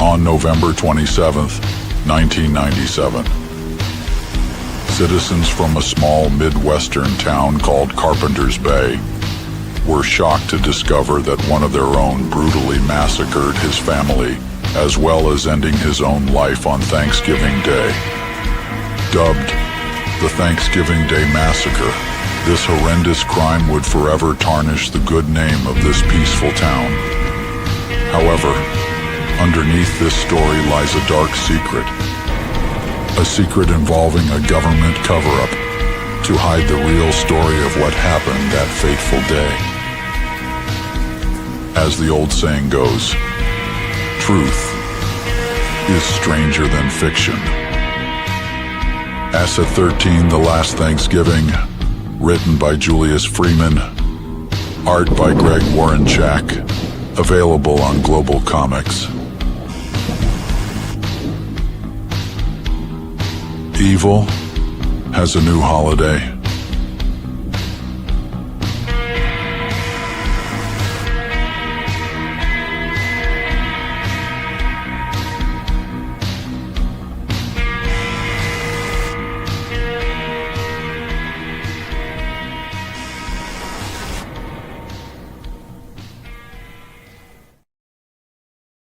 On November 27th, 1997, citizens from a small Midwestern town called Carpenter's Bay were shocked to discover that one of their own brutally massacred his family, as well as ending his own life on Thanksgiving Day. Dubbed the Thanksgiving Day Massacre, this horrendous crime would forever tarnish the good name of this peaceful town. However, underneath this story lies a dark secret. A secret involving a government cover-up to hide the real story of what happened that fateful day. As the old saying goes, truth is stranger than fiction. Asset 13, The Last Thanksgiving, written by Julius Freeman, art by Greg Warrenchak, available on Global Comics. Evil has a new holiday.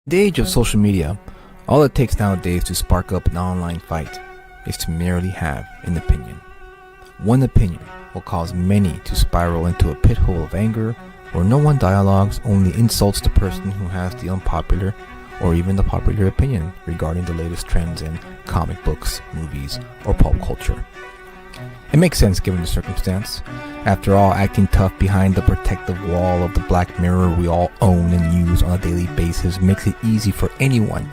In the age of social media, all it takes nowadays to spark up an online fight is to merely have an opinion. One opinion will cause many to spiral into a pit hole of anger where no one dialogues, only insults the person who has the unpopular or even the popular opinion regarding the latest trends in comic books, movies, or pop culture. It makes sense given the circumstance. After all, acting tough behind the protective wall of the black mirror we all own and use on a daily basis makes it easy for anyone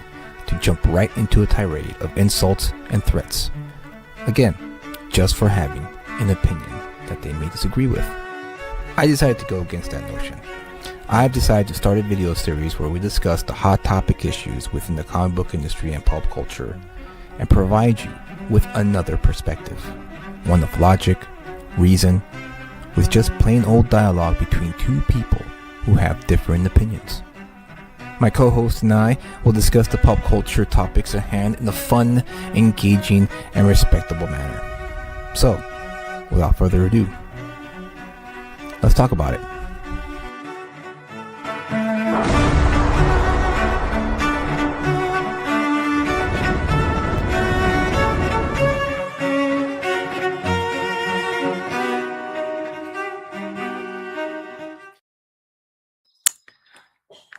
to jump right into a tirade of insults and threats. Again, just for having an opinion that they may disagree with. I decided to go against that notion. I've decided to start a video series where we discuss the hot topic issues within the comic book industry and pop culture and provide you with another perspective. One of logic, reason, with just plain old dialogue between two people who have different opinions. My co-host and I will discuss the pop culture topics at hand in a fun, engaging, and respectable manner. So, without further ado, let's talk about it.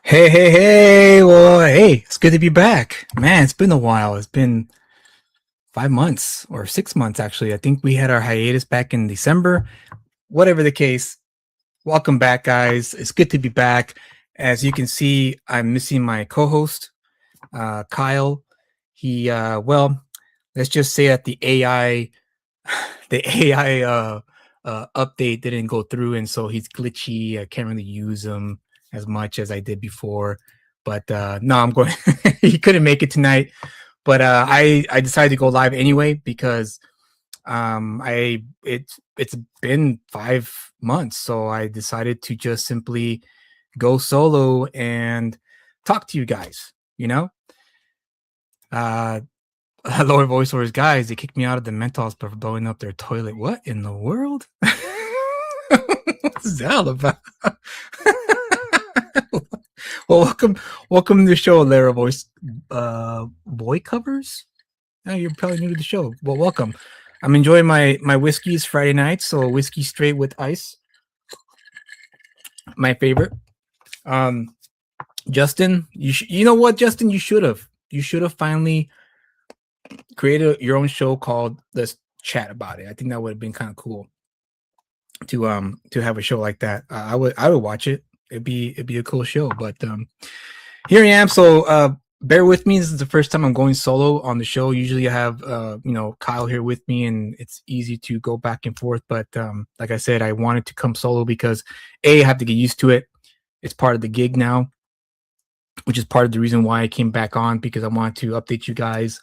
Hey. Well, hey, it's good to be back. Man, it's been a while. It's been 5 months or 6 months, actually. I think we had our hiatus back in December. Whatever the case, welcome back, guys. It's good to be back. As you can see, I'm missing my co-host, Kyle. He, let's just say that the AI update didn't go through, and so he's glitchy. I can't really use him as much as I did before, but no, I'm going. He couldn't make it tonight, but I decided to go live anyway because it's been 5 months, so I decided to just simply go solo and talk to you guys. You know, lower voiceovers guys. They kicked me out of the mental hospital for blowing up their toilet. What in the world? What's that all about? Well, welcome to the show, Lara Voice Boy Covers. Oh, you're probably new to the show. Well, welcome. I'm enjoying my whiskeys Friday night, so whiskey straight with ice. My favorite. Justin, you know what, Justin, you should have finally created your own show called Let's Chat About It. I think that would have been kind of cool to have a show like that. I would watch it. It'd be a cool show, but here I am. So bear with me. This is the first time I'm going solo on the show. Usually I have Kyle here with me, and it's easy to go back and forth. But like I said, I wanted to come solo because I have to get used to it. It's part of the gig now, which is part of the reason why I came back on, because I wanted to update you guys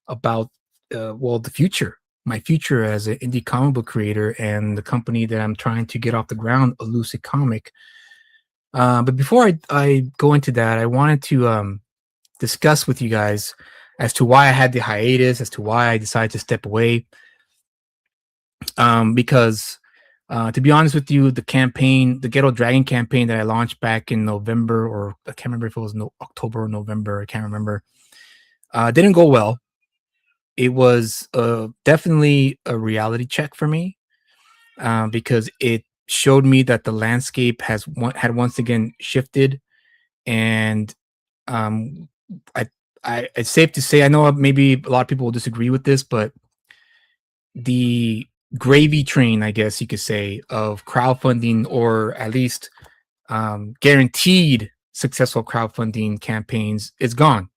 about the future. My future as an indie comic book creator and the company that I'm trying to get off the ground, Elusive Comic. But before I go into that, I wanted to discuss with you guys as to why I had the hiatus, as to why I decided to step away. Because to be honest with you, the campaign, the Ghetto Dragon campaign that I launched back in November, or I can't remember if it was October or November, I can't remember, didn't go well. It was definitely a reality check for me, because it showed me that the landscape had once again shifted, and um, it's safe to say, I know maybe a lot of people will disagree with this, but the gravy train, I guess you could say, of crowdfunding, or at least guaranteed successful crowdfunding campaigns is gone.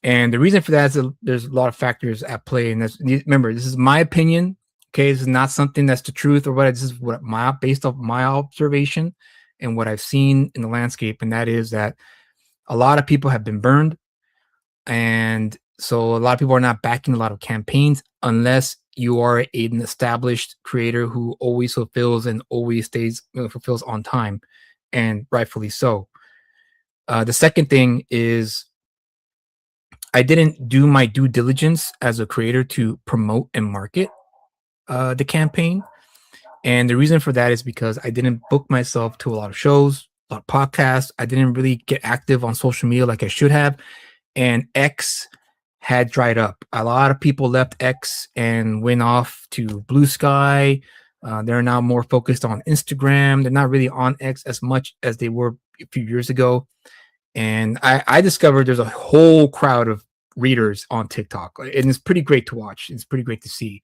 And the reason for that is there's a lot of factors at play. And remember, this is my opinion. Okay, this is not something that's the truth or what. This is what based off my observation and what I've seen in the landscape, and that is that a lot of people have been burned, and so a lot of people are not backing a lot of campaigns unless you are an established creator who always fulfills and always stays, fulfills on time, and rightfully so. The second thing is, I didn't do my due diligence as a creator to promote and market the campaign. And the reason for that is because I didn't book myself to a lot of shows, a lot of podcasts. I didn't really get active on social media like I should have. And X had dried up. A lot of people left X and went off to Blue Sky. They're now more focused on Instagram. They're not really on X as much as they were a few years ago. And I discovered there's a whole crowd of readers on TikTok, and it's pretty great to watch. It's pretty great to see.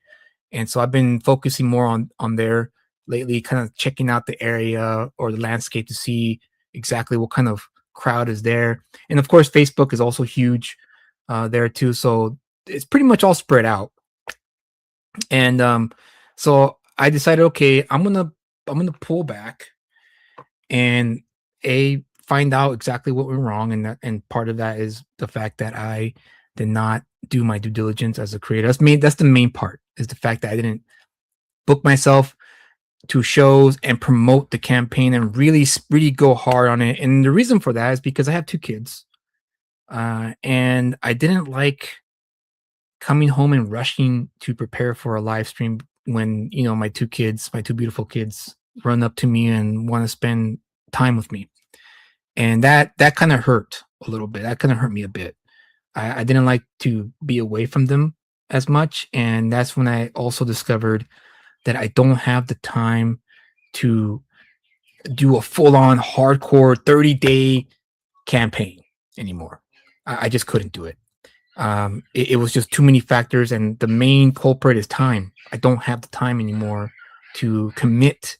And so I've been focusing more on there lately, kind of checking out the area or the landscape to see exactly what kind of crowd is there. And of course, Facebook is also huge there too. So it's pretty much all spread out. And so I decided, okay, I'm gonna pull back and find out exactly what went wrong, and part of that is the fact that I did not do my due diligence as a creator. That's the main part, is the fact that I didn't book myself to shows and promote the campaign and really go hard on it. And the reason for that is because I have 2 kids, and I didn't like coming home and rushing to prepare for a live stream when my 2 beautiful kids run up to me and want to spend time with me. And that kind of hurt a little bit. That kind of hurt me a bit. I didn't like to be away from them as much. And that's when I also discovered that I don't have the time to do a full-on hardcore 30-day campaign anymore. I just couldn't do it. It was just too many factors. And the main culprit is time. I don't have the time anymore to commit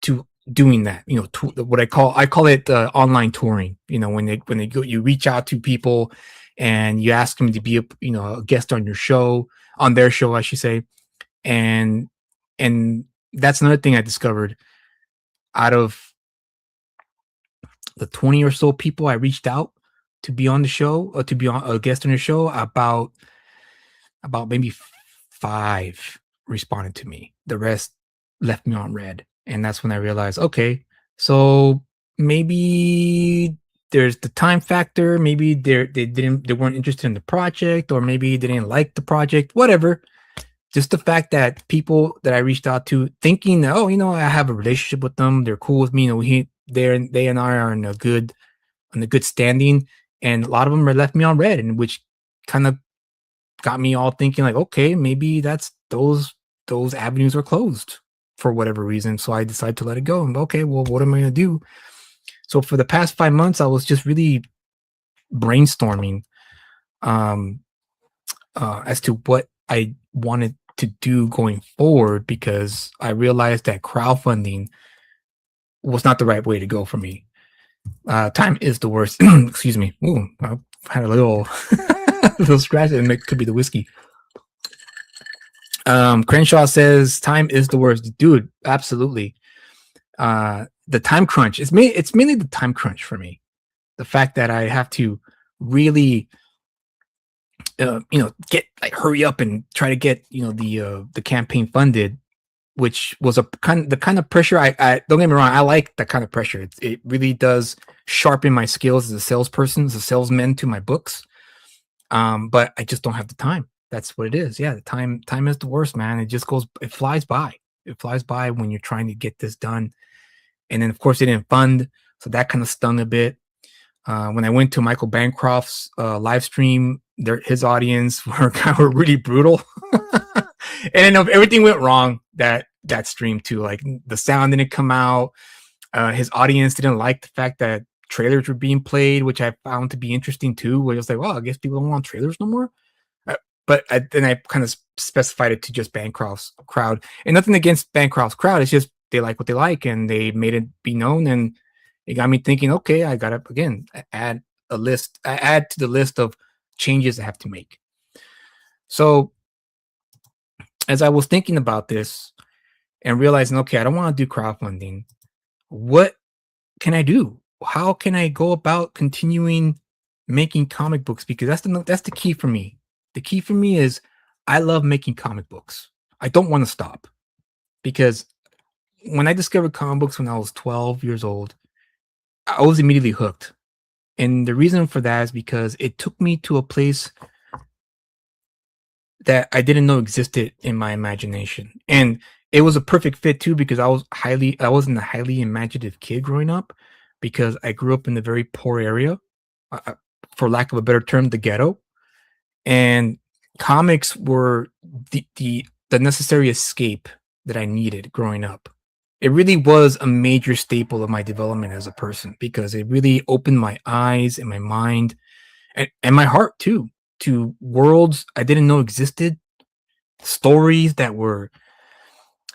to doing that, what I call it online touring. When they go, you reach out to people and you ask them to be a guest on their show, I should say. And that's another thing I discovered. Out of the 20 or so people I reached out to be on the show, or to be on a guest on the show, about maybe 5 responded to me. The rest left me on red. And that's when I realized, okay, so maybe there's the time factor. Maybe they weren't interested in the project, or maybe they didn't like the project, whatever. Just the fact that people that I reached out to, thinking that, I have a relationship with them, they're cool with me, they and I are in a good standing, and a lot of them are left me on red, and which kind of got me all thinking, like, okay, maybe that's those avenues are closed for whatever reason. So I decided to let it go. And okay, well, what am I going to do? So for the past 5 months, I was just really brainstorming as to what I wanted to do going forward, because I realized that crowdfunding was not the right way to go for me. Time is the worst. Excuse me. Ooh, I had a little scratch, and it could be the whiskey. Crenshaw says time is the worst. Dude, absolutely. The time crunch. It's mainly the time crunch for me. The fact that I have to really hurry up and try to get the campaign funded which was the kind of pressure I don't get me wrong, I like that kind of pressure. It really does sharpen my skills as a salesperson, as a salesman to my books. But I just don't have the time. That's what it is. Yeah, the time is the worst, man. It flies by. It flies by when you're trying to get this done. And then of course it didn't fund, so that kind of stung a bit. When I went to Michael Bancroft's live stream, his audience were really brutal, and then everything went wrong that stream too. Like the sound didn't come out. His audience didn't like the fact that trailers were being played, which I found to be interesting too. Where it was like, well, I guess people don't want trailers no more. Then I kind of specified it to just Bancroft's crowd, and nothing against Bancroft's crowd. It's just they like what they like, and they made it be known, and it got me thinking. Okay, I gotta again add to the list of changes I have to make. So as I was thinking about this and realizing, okay, I don't want to do crowdfunding. What can I do? How can I go about continuing making comic books? Because that's the key for me. The key for me is I love making comic books. I don't want to stop, because when I discovered comic books when I was 12 years old, I was immediately hooked. And the reason for that is because it took me to a place that I didn't know existed in my imagination. And it was a perfect fit too, because I wasn't a highly imaginative kid growing up, because I grew up in a very poor area, for lack of a better term, the ghetto. And comics were the necessary escape that I needed growing up. It really was a major staple of my development as a person, because it really opened my eyes and my mind and my heart too, to worlds I didn't know existed, stories that were,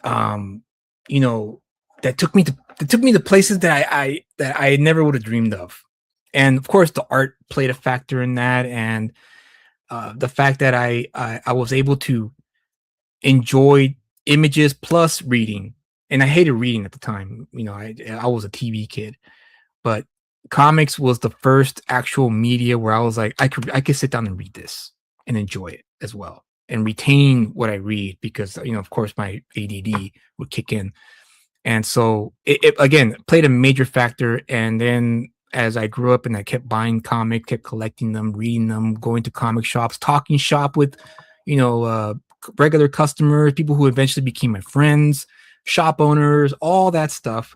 you know, that took me to places that I never would have dreamed of. And of course, the art played a factor in that, and the fact that I was able to enjoy images plus reading. And I hated reading at the time. You know, I was a TV kid, but comics was the first actual media where I was like, I could sit down and read this and enjoy it as well, and retain what I read, because of course my ADD would kick in. And so it again played a major factor. And then as I grew up and I kept buying comics, kept collecting them, reading them, going to comic shops, talking shop with, regular customers, people who eventually became my friends, shop owners, all that stuff.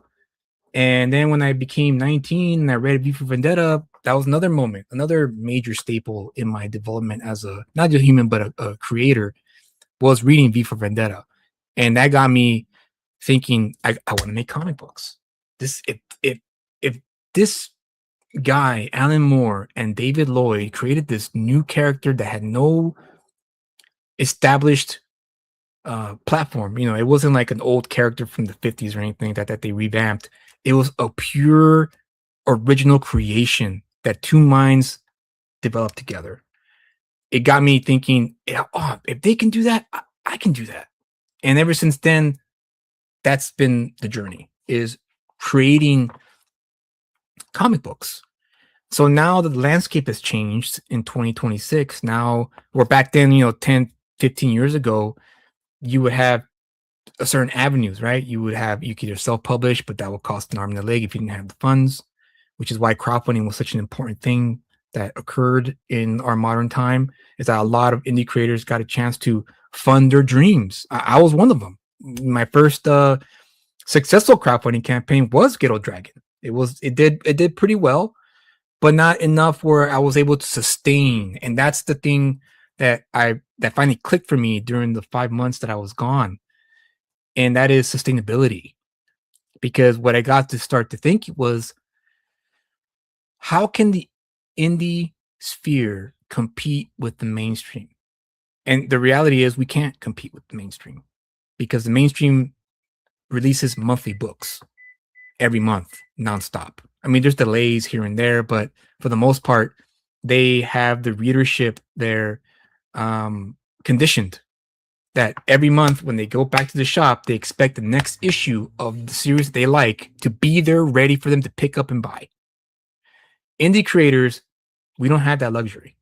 And then when I became 19 and I read V for Vendetta, that was another moment, another major staple in my development as a, not just human, but a creator, was reading V for Vendetta. And that got me thinking, I want to make comic books. If this guy, Alan Moore and David Lloyd, created this new character that had no established platform, it wasn't like an old character from the 50s or anything that they revamped. It was a pure original creation that two minds developed together. It got me thinking, if they can do that, I can do that. And ever since then, that's been the journey, is creating comic books. So now the landscape has changed in 2026. Now, where back then, 10, 15 years ago, you would have a certain avenues, right? You could either self-publish, but that would cost an arm and a leg if you didn't have the funds, which is why crowdfunding was such an important thing that occurred in our modern time, is that a lot of indie creators got a chance to fund their dreams. I was one of them. My first successful crowdfunding campaign was Ghetto Dragon. It did pretty well, but not enough where I was able to sustain. And that's the thing that finally clicked for me during the 5 months that I was gone. And that is sustainability. Because what I got to start to think was, how can the indie sphere compete with the mainstream? And the reality is we can't compete with the mainstream, because the mainstream releases monthly books every month, nonstop. I mean, there's delays here and there, but for the most part, they have the readership there conditioned that every month when they go back to the shop, they expect the next issue of the series they like to be there ready for them to pick up and buy. Indie creators, we don't have that luxury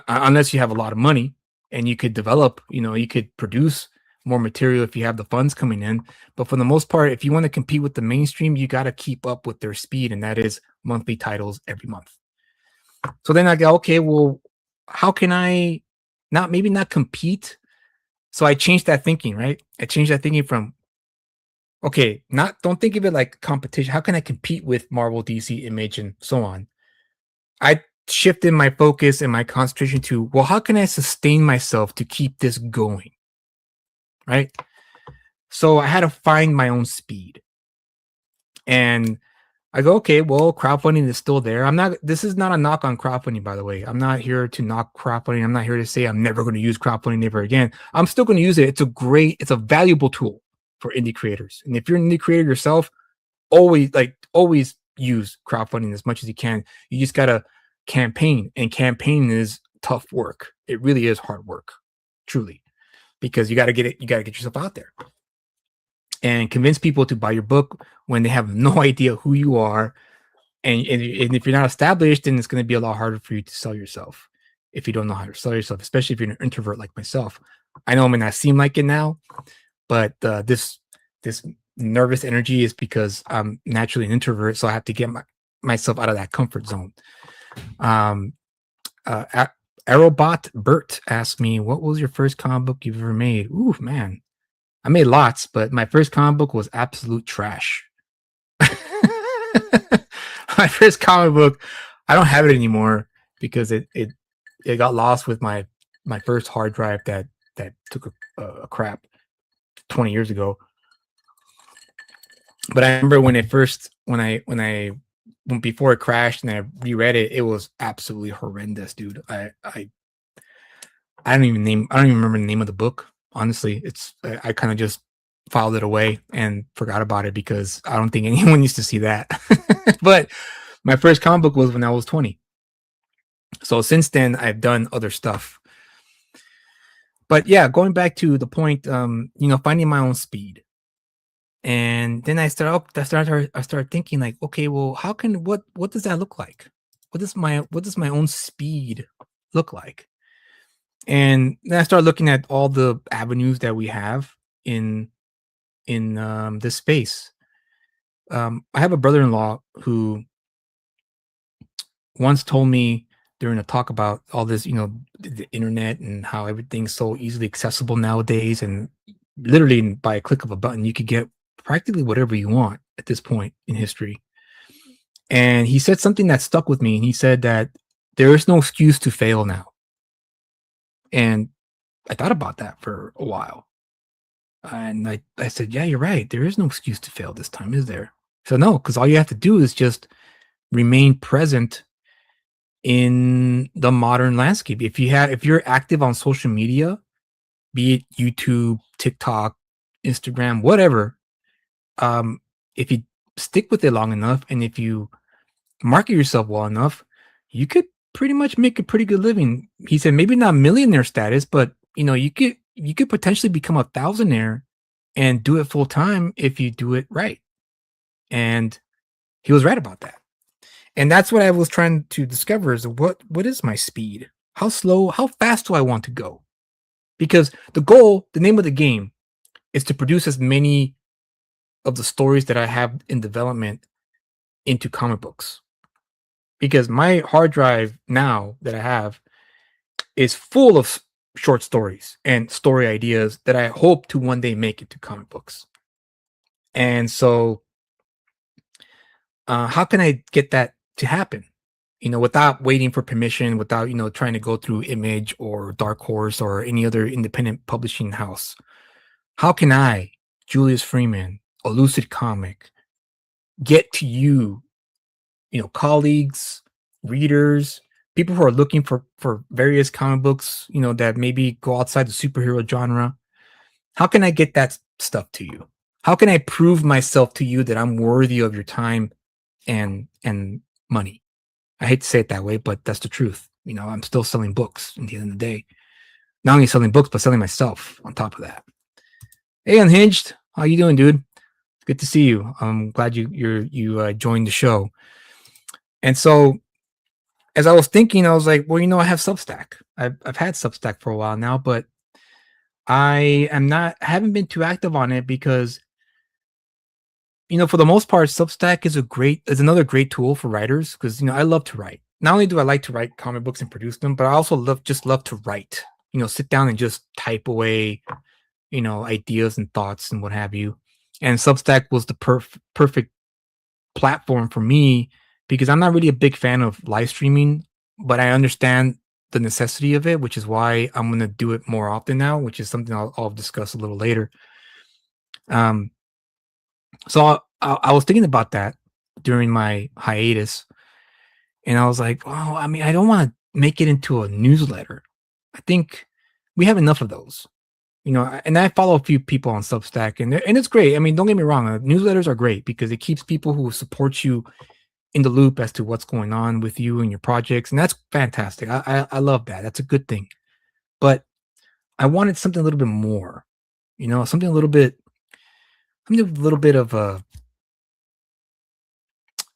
unless you have a lot of money and you could develop, you could produce more material if you have the funds coming in. But for the most part, if you want to compete with the mainstream, you got to keep up with their speed, and that is monthly titles every month. So then I go, okay, well, how can I maybe not compete? So I changed that thinking, right? I changed that thinking from, okay, don't think of it like competition. How can I compete with Marvel, DC, Image, and so on? I shifted my focus and my concentration to, well, how can I sustain myself to keep this going? Right? So I had to find my own speed. And I go, okay, well, crowdfunding is still there. This is not a knock on crowdfunding, by the way. I'm not here to knock crowdfunding. I'm not here to say I'm never going to use crowdfunding ever again. I'm still going to use it. It's a valuable tool for indie creators. And if you're an indie creator yourself, always use crowdfunding as much as you can. You just got to campaign, and campaign is tough work. It really is hard work, truly, because you got to get yourself out there and convince people to buy your book when they have no idea who you are. And if you're not established, then it's going to be a lot harder for you to sell yourself if you don't know how to sell yourself, especially if you're an introvert like myself. I know it may not seem like it now, but this nervous energy is because I'm naturally an introvert, so I have to get myself out of that comfort zone. Aerobot Bert asked me, what was your first comic book you've ever made? Ooh, man. I made lots, but my first comic book was absolute trash. My first comic book, I don't have it anymore because it got lost with my first hard drive that took a crap 20 years ago. But I remember when before it crashed and I reread it, it was absolutely horrendous, dude. I don't even remember the name of the book. Honestly, I kind of just filed it away and forgot about it because I don't think anyone needs to see that. But my first comic book was when I was 20. So since then, I've done other stuff. But yeah, going back to the point, finding my own speed. And then I started thinking like, okay, well, what does that look like? What does my own speed look like? And then I started looking at all the avenues that we have in this space. I have a brother-in-law who once told me during a talk about all this, the internet and how everything's so easily accessible nowadays, and literally by a click of a button, you could get practically whatever you want at this point in history. And he said something that stuck with me. And he said that there is no excuse to fail now. And I thought about that for a while. And I said, yeah, you're right. There is no excuse to fail this time, is there? So no, because all you have to do is just remain present in the modern landscape. If you're active on social media, be it YouTube, TikTok, Instagram, whatever, if you stick with it long enough and if you market yourself well enough, you could pretty much make a pretty good living. He said maybe not millionaire status, but you could potentially become a thousandaire and do it full time if you do it right. And he was right about that. And that's what I was trying to discover is what is my speed? How fast do I want to go? Because the name of the game is to produce as many of the stories that I have in development into comic books. Because my hard drive now that I have is full of short stories and story ideas that I hope to one day make into comic books. And so how can I get that to happen? Without waiting for permission, without, trying to go through Image or Dark Horse or any other independent publishing house. How can I, Julius Freeman, a Lucid Comic, get to you, colleagues, readers, people who are looking for various comic books, that maybe go outside the superhero genre? How can I get that stuff to you? How can I prove myself to you that I'm worthy of your time and money? I hate to say it that way, but that's the truth. I'm still selling books at the end of the day. Not only selling books, but selling myself on top of that. Hey, Unhinged, how you doing, dude? Good to see you. I'm glad you joined the show. And so, as I was thinking, I was like, well, I have Substack. I've had Substack for a while now, but haven't been too active on it because, for the most part, Substack is another great tool for writers because, I love to write. Not only do I like to write comic books and produce them, but I also love to write. Sit down and just type away, ideas and thoughts and what have you. And Substack was the perfect platform for me because I'm not really a big fan of live streaming, but I understand the necessity of it, which is why I'm going to do it more often now, which is something I'll discuss a little later. Um, so I was thinking about that during my hiatus, and I was like, "Oh, I mean, I don't want to make it into a newsletter. I think we have enough of those." And I follow a few people on Substack, and it's great. I mean, don't get me wrong, newsletters are great because it keeps people who support you in the loop as to what's going on with you and your projects, and that's fantastic. I love that. That's a good thing. But I wanted something a little bit more, something a little bit of a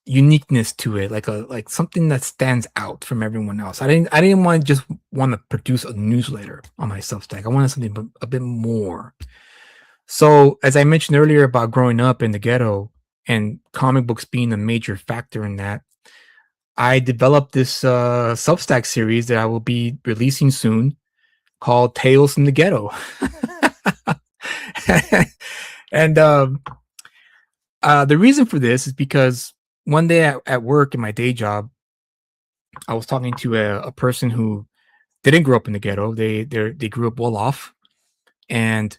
uniqueness to it, like something that stands out from everyone else. I didn't want to produce a newsletter on my Substack. I wanted something a bit more. So, as I mentioned earlier about growing up in the ghetto and comic books being a major factor in that, I developed this Substack series that I will be releasing soon called Tales from the Ghetto. And the reason for this is because one day at work in my day job, I was talking to a person who didn't grow up in the ghetto. They grew up well off, and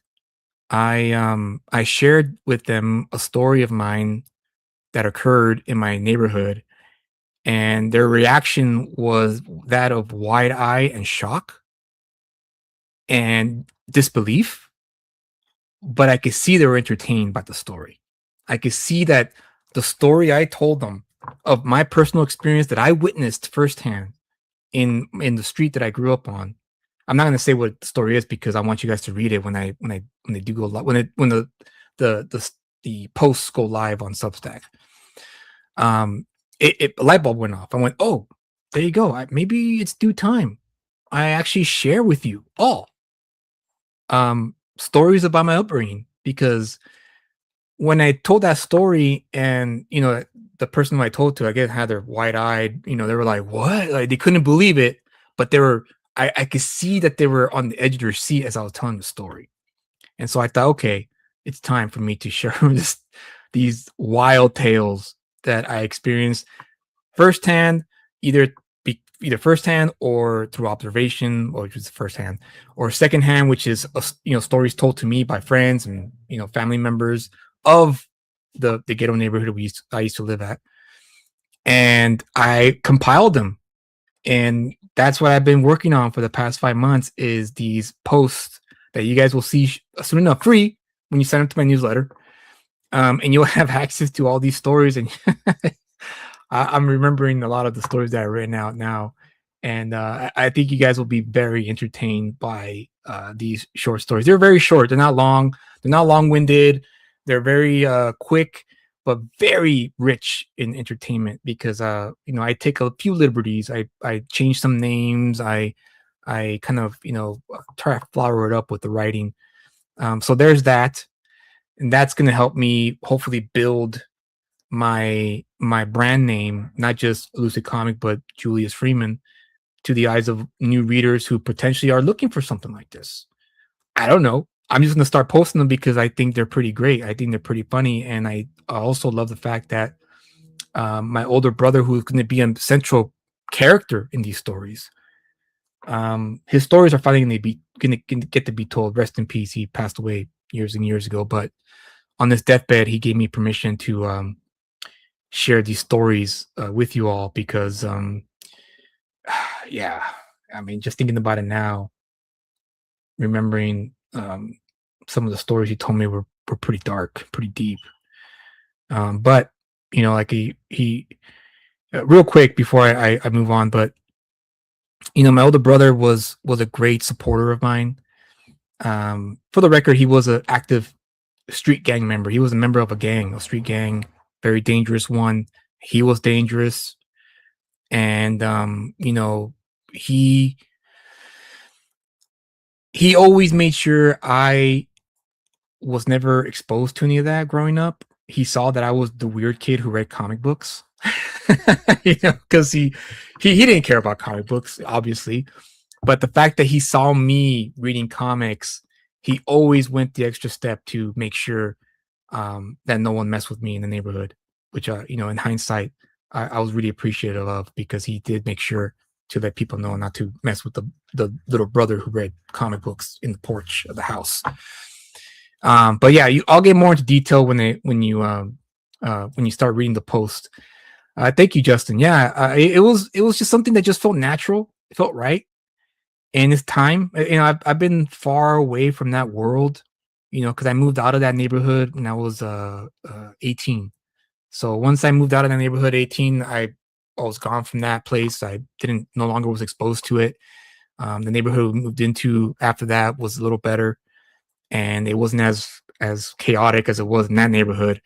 I shared with them a story of mine that occurred in my neighborhood, and their reaction was that of wide eye and shock and disbelief. But I could see they were entertained by the story. I could see that the story I told them of my personal experience that I witnessed firsthand in the street that I grew up on. I'm not going to say what the story is because I want you guys to read it when they do go live, when the posts go live on Substack. A light bulb went off. I went, oh, there you go. Maybe it's due time. I actually share with you all stories about my upbringing, because when I told that story and the person who I told to, I guess, had their wide eyed, they were like, what? Like they couldn't believe it, but I could see that they were on the edge of their seat as I was telling the story. And so I thought, okay, it's time for me to share these wild tales that I experienced firsthand, either firsthand or through observation, which was firsthand, or secondhand, which is stories told to me by friends and family members of the ghetto neighborhood I used to live at, and I compiled them, and that's what I've been working on for the past 5 months. Is these posts that you guys will see soon enough, free when you sign up to my newsletter, and you'll have access to all these stories. And I'm remembering a lot of the stories that I've written out now, and I think you guys will be very entertained by these short stories. They're very short. They're not long. They're not long-winded. They're very quick, but very rich in entertainment because I take a few liberties. I change some names. I kind of try to flower it up with the writing. So there's that, and that's going to help me hopefully build my brand name, not just Elusive Comic, but Julius Freeman, to the eyes of new readers who potentially are looking for something like this. I don't know. I'm just going to start posting them because I think they're pretty great. I think they're pretty funny. And I also love the fact that my older brother, who's going to be a central character in these stories, his stories are finally going to get to be told. Rest in peace. He passed away years and years ago. But on his deathbed, he gave me permission to share these stories with you all because, yeah, I mean, just thinking about it now, remembering some of the stories he told me were pretty dark, pretty deep. But like he real quick before I move on, but my older brother was a great supporter of mine. For the record, he was an active street gang member. He was a member of a street gang, very dangerous one. He was dangerous, and he he always made sure I was never exposed to any of that growing up. He saw that I was the weird kid who read comic books. Because he didn't care about comic books, obviously. But the fact that he saw me reading comics, he always went the extra step to make sure that no one messed with me in the neighborhood, which, in hindsight, I was really appreciative of, because he did make sure to let people know not to mess with the little brother who read comic books in the porch of the house. But yeah, I'll get more into detail when you start reading the post. Thank you, Justin. Yeah, it was just something that just felt natural. It felt right. And it's time. I've been far away from that world, because I moved out of that neighborhood when I was 18. So once I moved out of that neighborhood, 18, I was gone from that place. I didn't no longer was exposed to it. The neighborhood we moved into after that was a little better, and it wasn't as chaotic as it was in that neighborhood.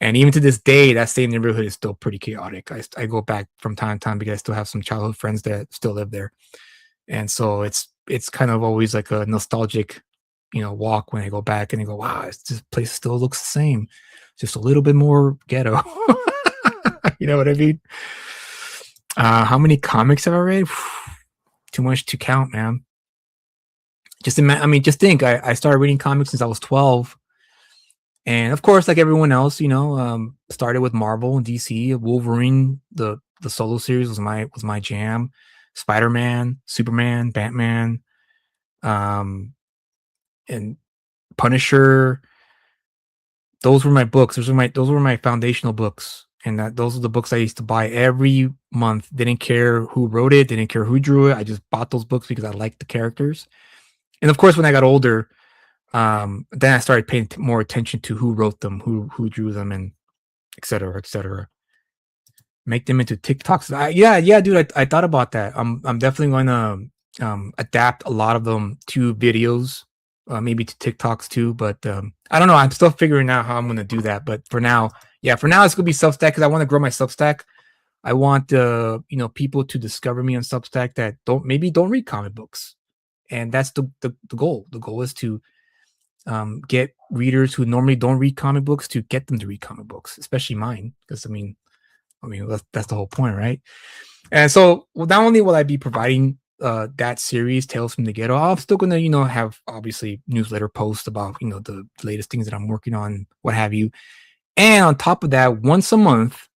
And even to this day, that same neighborhood is still pretty chaotic. I go back from time to time because I still have some childhood friends that still live there. And so it's kind of always like a nostalgic, walk when I go back and I go, wow, this place still looks the same, just a little bit more ghetto. You know what I mean? How many comics have I read? Too much to count, man. Just think I started reading comics since I was 12. And of course, like everyone else, started with Marvel and DC. Wolverine, the solo series was my jam. Spider-Man, Superman, Batman, and Punisher. Those were my books. Those were my foundational books, and those are the books I used to buy every month. Didn't care who wrote it, didn't care who drew it. I just bought those books because I liked the characters. And of course, when I got older, then I started paying more attention to who wrote them, who drew them, and et cetera, et cetera. Make them into TikToks. Yeah, dude. I thought about that. I'm definitely going to adapt a lot of them to videos, maybe to TikToks too. But I don't know. I'm still figuring out how I'm going to do that. But for now, it's going to be Substack because I want to grow my Substack. I want people to discover me on Substack that don't read comic books, and that's the goal. The goal is to get readers who normally don't read comic books to get them to read comic books, especially mine, because that's the whole point, right? And so, not only will I be providing that series, Tales from the Ghetto, I'm still gonna, have obviously newsletter posts about, the latest things that I'm working on, what have you. And on top of that, once a month,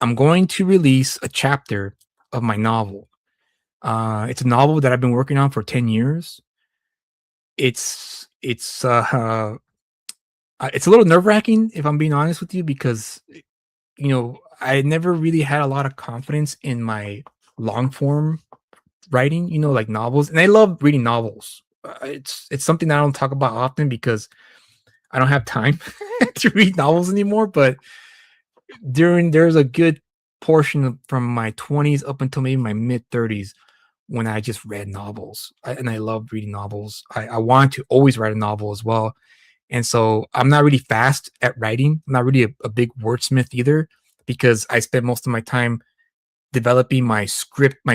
I'm going to release a chapter of my novel. It's a novel that I've been working on for 10 years. It's a little nerve-wracking, if I'm being honest with you, because I never really had a lot of confidence in my long form writing, like novels. And I love reading novels. It's something that I don't talk about often because I don't have time to read novels anymore. But there's a good portion from my 20s up until maybe my mid 30s when I just read novels. And I love reading novels. I want to always write a novel as well. And so I'm not really fast at writing. I'm not really a big wordsmith either, because I spent most of my time developing my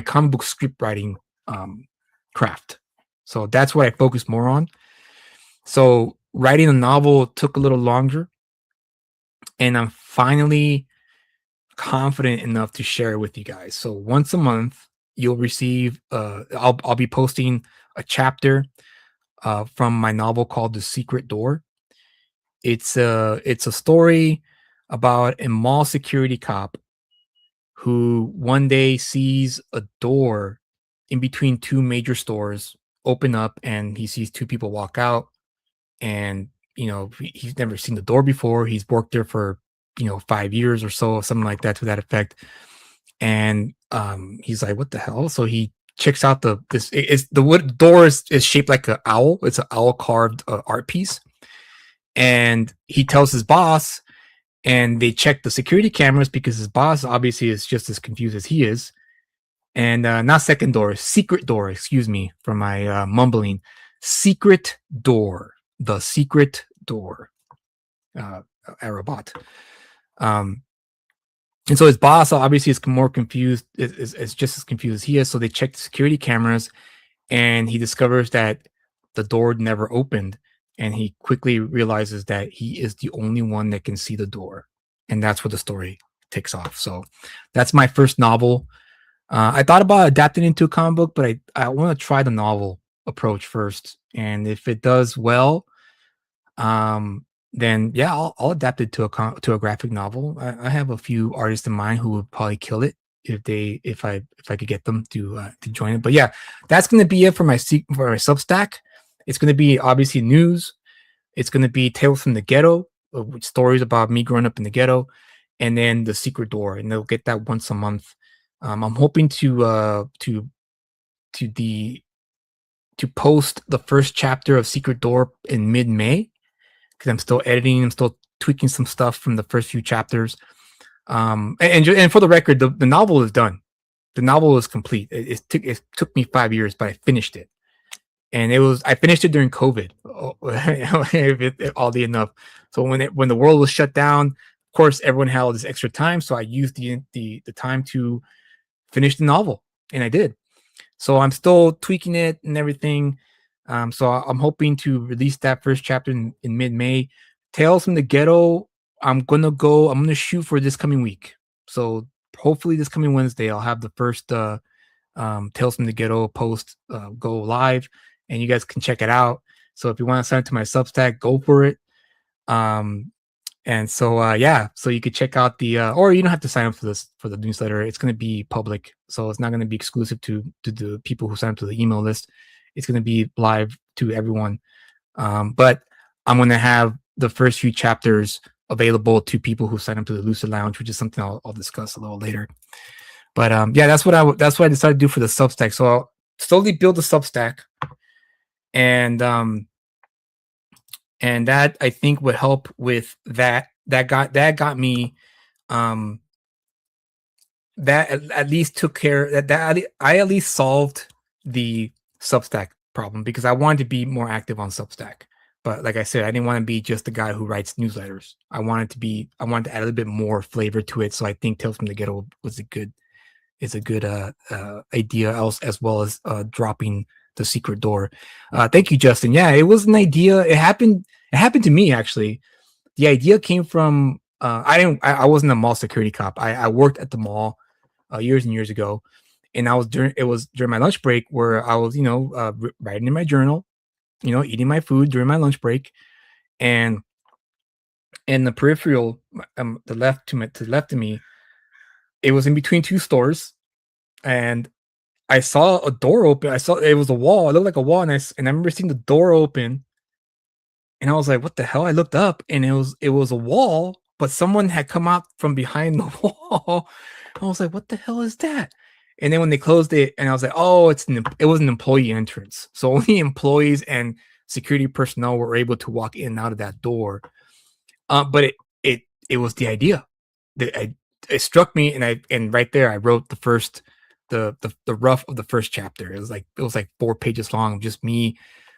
comic book script writing craft. So that's what I focus more on. So writing a novel took a little longer, and I'm finally confident enough to share it with you guys. So once a month, you'll receive. I'll be posting a chapter from my novel called The Secret Door. It's a story about a mall security cop who one day sees a door in between two major stores open up, and he sees two people walk out. And he's never seen the door before. He's worked there for 5 years or so, something like that, to that effect. And he's like, what the hell? So he checks out the wood door is shaped like an owl. It's an owl carved art piece. And he tells his boss, and they check the security cameras because his boss obviously is just as confused as he is. And not second door, secret door, excuse me for my mumbling. Secret door. The Secret Door. Arabot. And so his boss obviously is more confused, is just as confused as he is. So they check the security cameras, and he discovers that the door never opened, and he quickly realizes that he is the only one that can see the door, and that's where the story takes off. So that's my first novel. I thought about adapting it into a comic book, but I want to try the novel approach first, and if it does well, then yeah, I'll adapt it to a graphic novel. I have a few artists in mind who would probably kill it if I could get them to join it. But yeah, that's gonna be it for my Substack. It's gonna be obviously news. It's gonna be Tales from the Ghetto, with stories about me growing up in the ghetto, and then the Secret Door, and they'll get that once a month. I'm hoping to post the first chapter of Secret Door in mid-May, because I'm still editing. I'm still tweaking some stuff from the first few chapters. And for the record, the novel is done. The novel is complete. It took me 5 years, but I finished it, and I finished it during COVID. Oddly enough, so when the world was shut down, of course, everyone had all this extra time, so I used the time to finish the novel, and I did. So I'm still tweaking it and everything. So I'm hoping to release that first chapter in mid-May. Tales from the Ghetto, I'm gonna shoot for this coming week. So hopefully this coming Wednesday, I'll have the first Tales from the Ghetto post go live, and you guys can check it out. So if you want to sign up to my Substack, go for it. And so yeah, so you could check out the or you don't have to sign up for the newsletter. It's going to be public, so it's not going to be exclusive to the people who sign up to the email list. It's going to be live to everyone. But I'm going to have the first few chapters available to people who sign up to the Lucid Lounge, which is something I'll discuss a little later. But yeah, that's what I decided to do for the Substack. So I'll slowly build the Substack, and that I think would help with that. That got me. That at least took care that I at least solved the Substack problem, because I wanted to be more active on Substack. But like I said, I didn't want to be just the guy who writes newsletters. I wanted to add a little bit more flavor to it. So I think Tales from the Ghetto is a good idea, as well as dropping the Secret Door. Thank you, Justin. Yeah, it was an idea. It happened to me, actually. The idea came from I wasn't a mall security cop. I worked at the mall years and years ago, and it was during my lunch break where I was writing in my journal, eating my food during my lunch break, and in the peripheral, the left of me, it was in between two stores, and I saw a door open. I saw it was a wall. It looked like a wall, and I remember seeing the door open, and I was like, "What the hell?" I looked up, and it was a wall, but someone had come out from behind the wall. I was like, "What the hell is that?" And then when they closed it, and I was like, "Oh, it was an employee entrance. So only employees and security personnel were able to walk in and out of that door." But it was the idea that it struck me, and right there I wrote the rough of the first chapter. It was like 4 pages long, just me,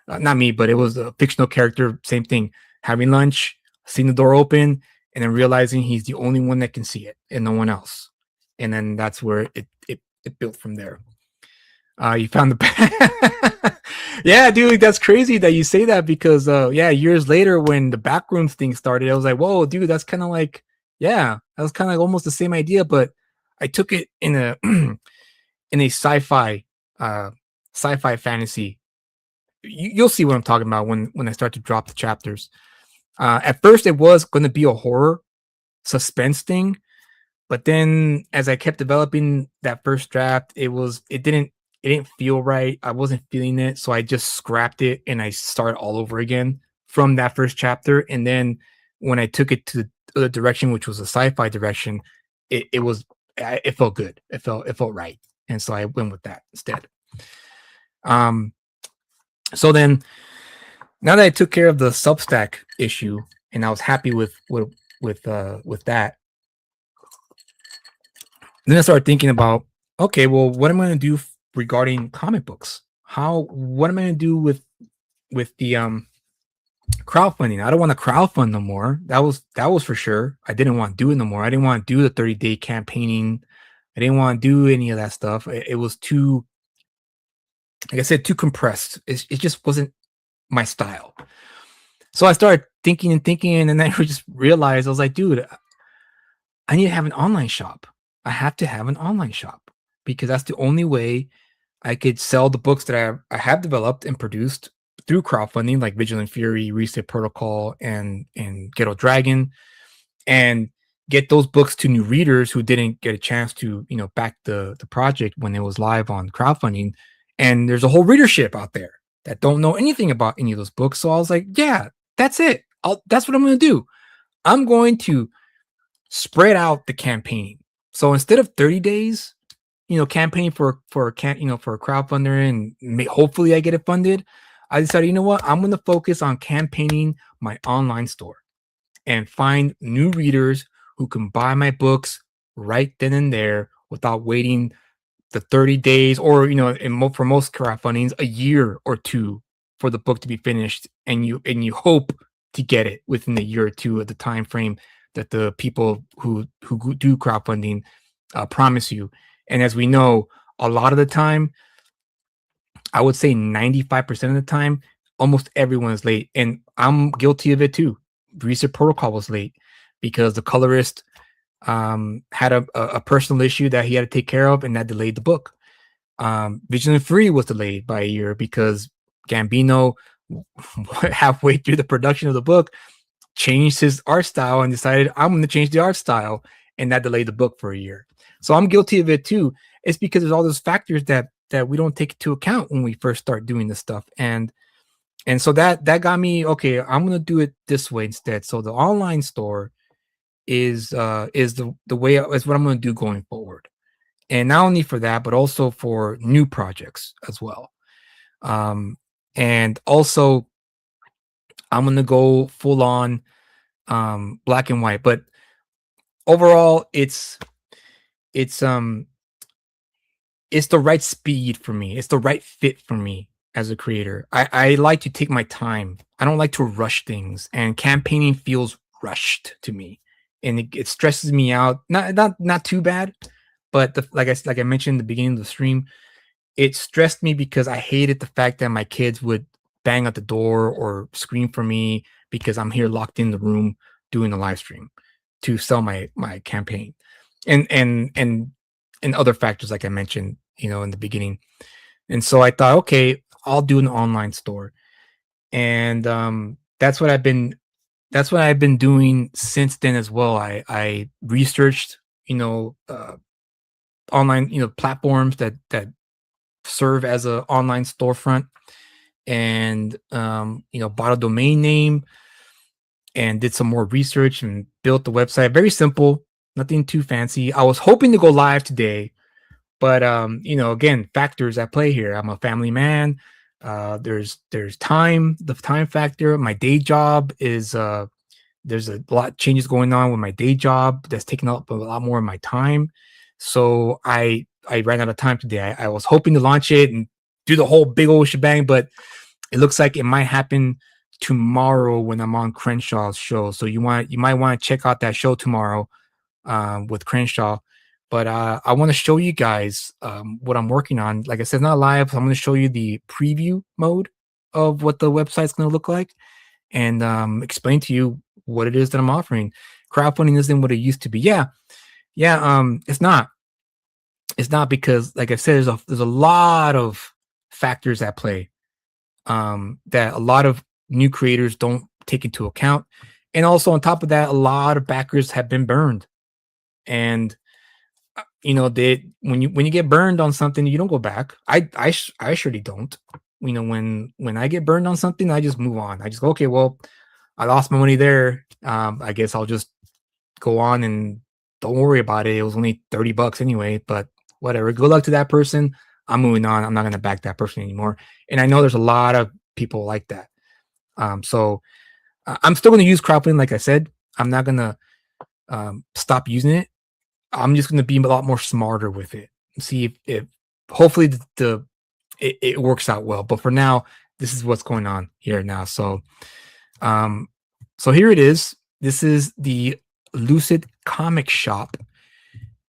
not me, but it was a fictional character. Same thing, having lunch, seeing the door open, and then realizing he's the only one that can see it and no one else. And then that's where it built from there. You found the yeah, dude, that's crazy that you say that, because yeah, years later when the Backrooms thing started, I was like, whoa, dude, that's kind of like, yeah, that was kind of like almost the same idea, but I took it in a in a sci-fi fantasy. You'll see what I'm talking about when I start to drop the chapters. At first it was going to be a horror suspense thing, but then as I kept developing that first draft, it didn't feel right. I wasn't feeling it, so I just scrapped it and I started all over again from that first chapter. And then when I took it to the other direction, which was a sci-fi direction, it felt good. It felt right, and so I went with that instead. So then, now that I took care of the Substack issue and I was happy with that, then I started thinking about, okay, well, what am I going to do regarding comic books? What am I going to do with the crowdfunding? I don't want to crowdfund no more. That was for sure. I didn't want to do it no more. I didn't want to do the 30-day campaigning. I didn't want to do any of that stuff. It was too, like I said, too compressed. It just wasn't my style. So I started thinking and thinking, and then I just realized I was like, dude, I need to have an online shop. I have to have an online shop because that's the only way I could sell the books that I have developed and produced through crowdfunding, like Vigilant Fury, Reset Protocol, and Ghetto Dragon, and get those books to new readers who didn't get a chance to, back the project when it was live on crowdfunding. And there's a whole readership out there that don't know anything about any of those books. So I was like, yeah, that's it. That's what I'm going to do. I'm going to spread out the campaigning. So instead of 30 days, campaigning for a crowdfunder and hopefully I get it funded, I decided, you know what, I'm going to focus on campaigning my online store and find new readers who can buy my books right then and there without waiting the 30 days or, for most crowdfundings, a year or two for the book to be finished. And you hope to get it within a year or two of the time frame that the people who do crowdfunding promise you. And as we know, a lot of the time, I would say 95% of the time, almost everyone is late. And I'm guilty of it too. Reset Protocol was late because the colorist had a personal issue that he had to take care of, and that delayed the book. Vigilant Fury was delayed by a year because Gambino, halfway through the production of the book, changed his art style and decided, I'm going to change the art style, and that delayed the book for a year. So I'm guilty of it too. It's because there's all those factors that we don't take into account when we first start doing this stuff. And so that got me, okay, I'm going to do it this way instead. So the online store is the way, is what I'm going to do going forward. And not only for that, but also for new projects as well. And also I'm going to go full on black and white, but overall it's the right speed for me. It's the right fit for me as a creator. I like to take my time. I don't like to rush things, and campaigning feels rushed to me, and it stresses me out. Not too bad, but like I mentioned in the beginning of the stream, it stressed me because I hated the fact that my kids would bang at the door or scream for me because I'm here locked in the room doing a live stream to sell my campaign, and other factors like I mentioned, in the beginning. And so I thought, okay, I'll do an online store, and that's what I've been doing since then as well. I researched, online, platforms that serve as an online storefront, and bought a domain name and did some more research and built the website. Very simple, nothing too fancy. I was hoping to go live today, but again, factors at play here. I'm a family man. There's time, the time factor. My day job is there's a lot of changes going on with my day job that's taking up a lot more of my time. So I ran out of time today. I was hoping to launch it and do the whole big old shebang, but it looks like it might happen tomorrow when I'm on Crenshaw's show. So you might want to check out that show tomorrow with Crenshaw. But I want to show you guys what I'm working on. Like I said, not live. So I'm going to show you the preview mode of what the website's going to look like, and explain to you what it is that I'm offering. Crowdfunding isn't what it used to be. Yeah. It's not. It's not, because, like I said, there's a lot of factors at play that a lot of new creators don't take into account. And also on top of that, a lot of backers have been burned. And when you get burned on something, you don't go back. I surely don't. When I get burned on something, I just move on. I just go, okay, well, I lost my money there. I guess I'll just go on and don't worry about it. It was only $30 anyway, but whatever. Good luck to that person. I'm moving on. I'm not going to back that person anymore. And I know there's a lot of people like that. So I'm still going to use crowdfunding. Like I said, I'm not going to stop using it. I'm just going to be a lot more smarter with it. See if hopefully it works out well. But for now, this is what's going on here now. So here it is. This is the Lucid Comic Shop.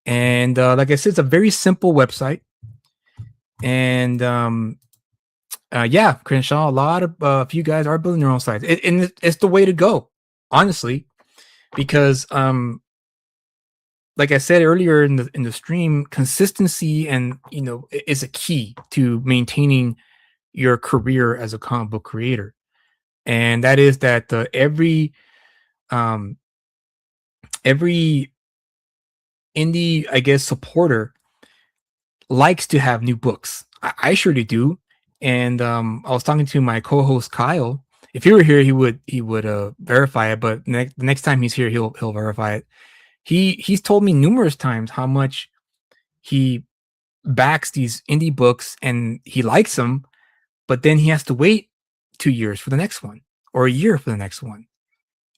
And like I said, it's a very simple website. And Yeah, Crenshaw, a lot of few guys are building their own sites, and it's the way to go, honestly, because like I said earlier in the stream, consistency and is a key to maintaining your career as a comic book creator, and that is that um every indie, I guess, supporter likes to have new books. I surely do. And I was talking to my co-host Kyle. If he were here, he would verify it. But the next time he's here, he'll verify it. He's told me numerous times how much he backs these indie books and he likes them, but then he has to wait 2 years for the next one or a year for the next one.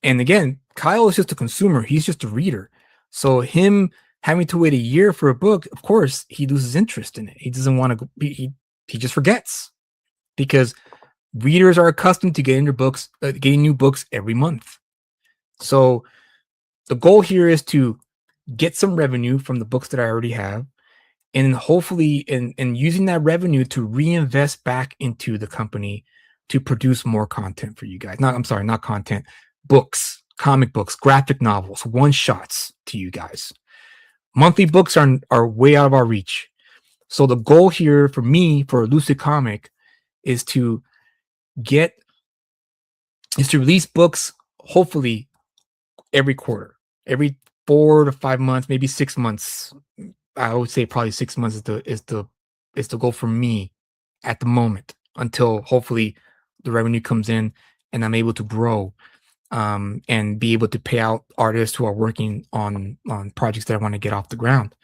And again, Kyle is just a consumer. He's just a reader. So him having to wait a year for a book, of course, he loses interest in it. He doesn't want to. He just forgets because readers are accustomed to getting new books every month. So the goal here is to get some revenue from the books that I already have, and hopefully, in using that revenue to reinvest back into the company to produce more content for you guys. Not content, books, comic books, graphic novels, one shots to you guys. Monthly books are way out of our reach. So the goal here for me, for Lucid Comic, is to release books hopefully every quarter, every 4 to 5 months, maybe 6 months. I would say probably 6 months is the goal for me at the moment, until hopefully the revenue comes in and I'm able to grow and be able to pay out artists who are working on projects that I want to get off the ground.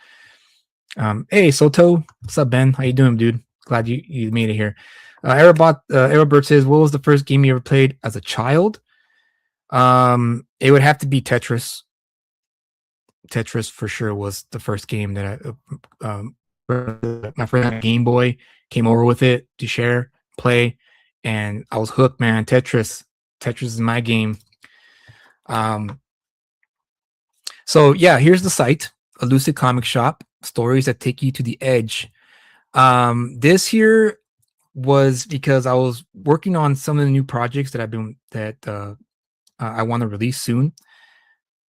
Hey Soto, what's up, Ben? How you doing, dude? Glad you made it here. Aerobert says, what was the first game you ever played as a child? It would have to be Tetris. Tetris for sure was the first game that my friend had a Game Boy, came over with it to share, play, and I was hooked, man. Tetris is my game. So yeah, here's the site, a Lucid Comic Shop, stories that take you to the edge. This here was because I was working on some of the new projects that I want to release soon.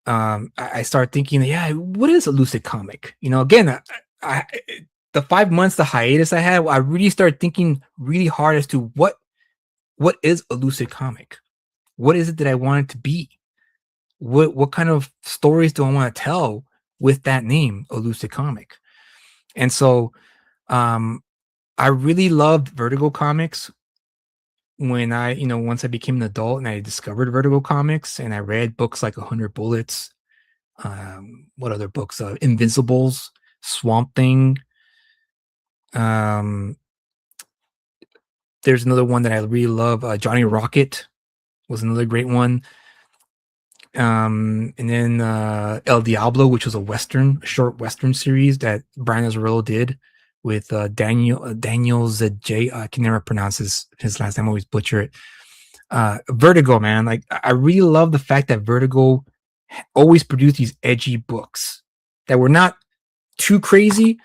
I started thinking, yeah, what is a Lucid Comic? Again, the 5 months, the hiatus I had, I really started thinking really hard as to what is a Lucid Comic? What is it that I want it to be? What kind of stories do I want to tell with that name, a Lucid Comic? And so I really loved Vertigo Comics when once I became an adult and I discovered Vertigo Comics and I read books like 100 Bullets, what other books? Invincibles, Swamp Thing. There's another one that I really love. Johnny Rocket was another great one. And then El Diablo, which was a short Western series that Brian Azzarello did with Daniel Zj. I can never pronounce his last name. I always butcher it. Vertigo, man. Like, I really love the fact that Vertigo always produced these edgy books that were not too crazy,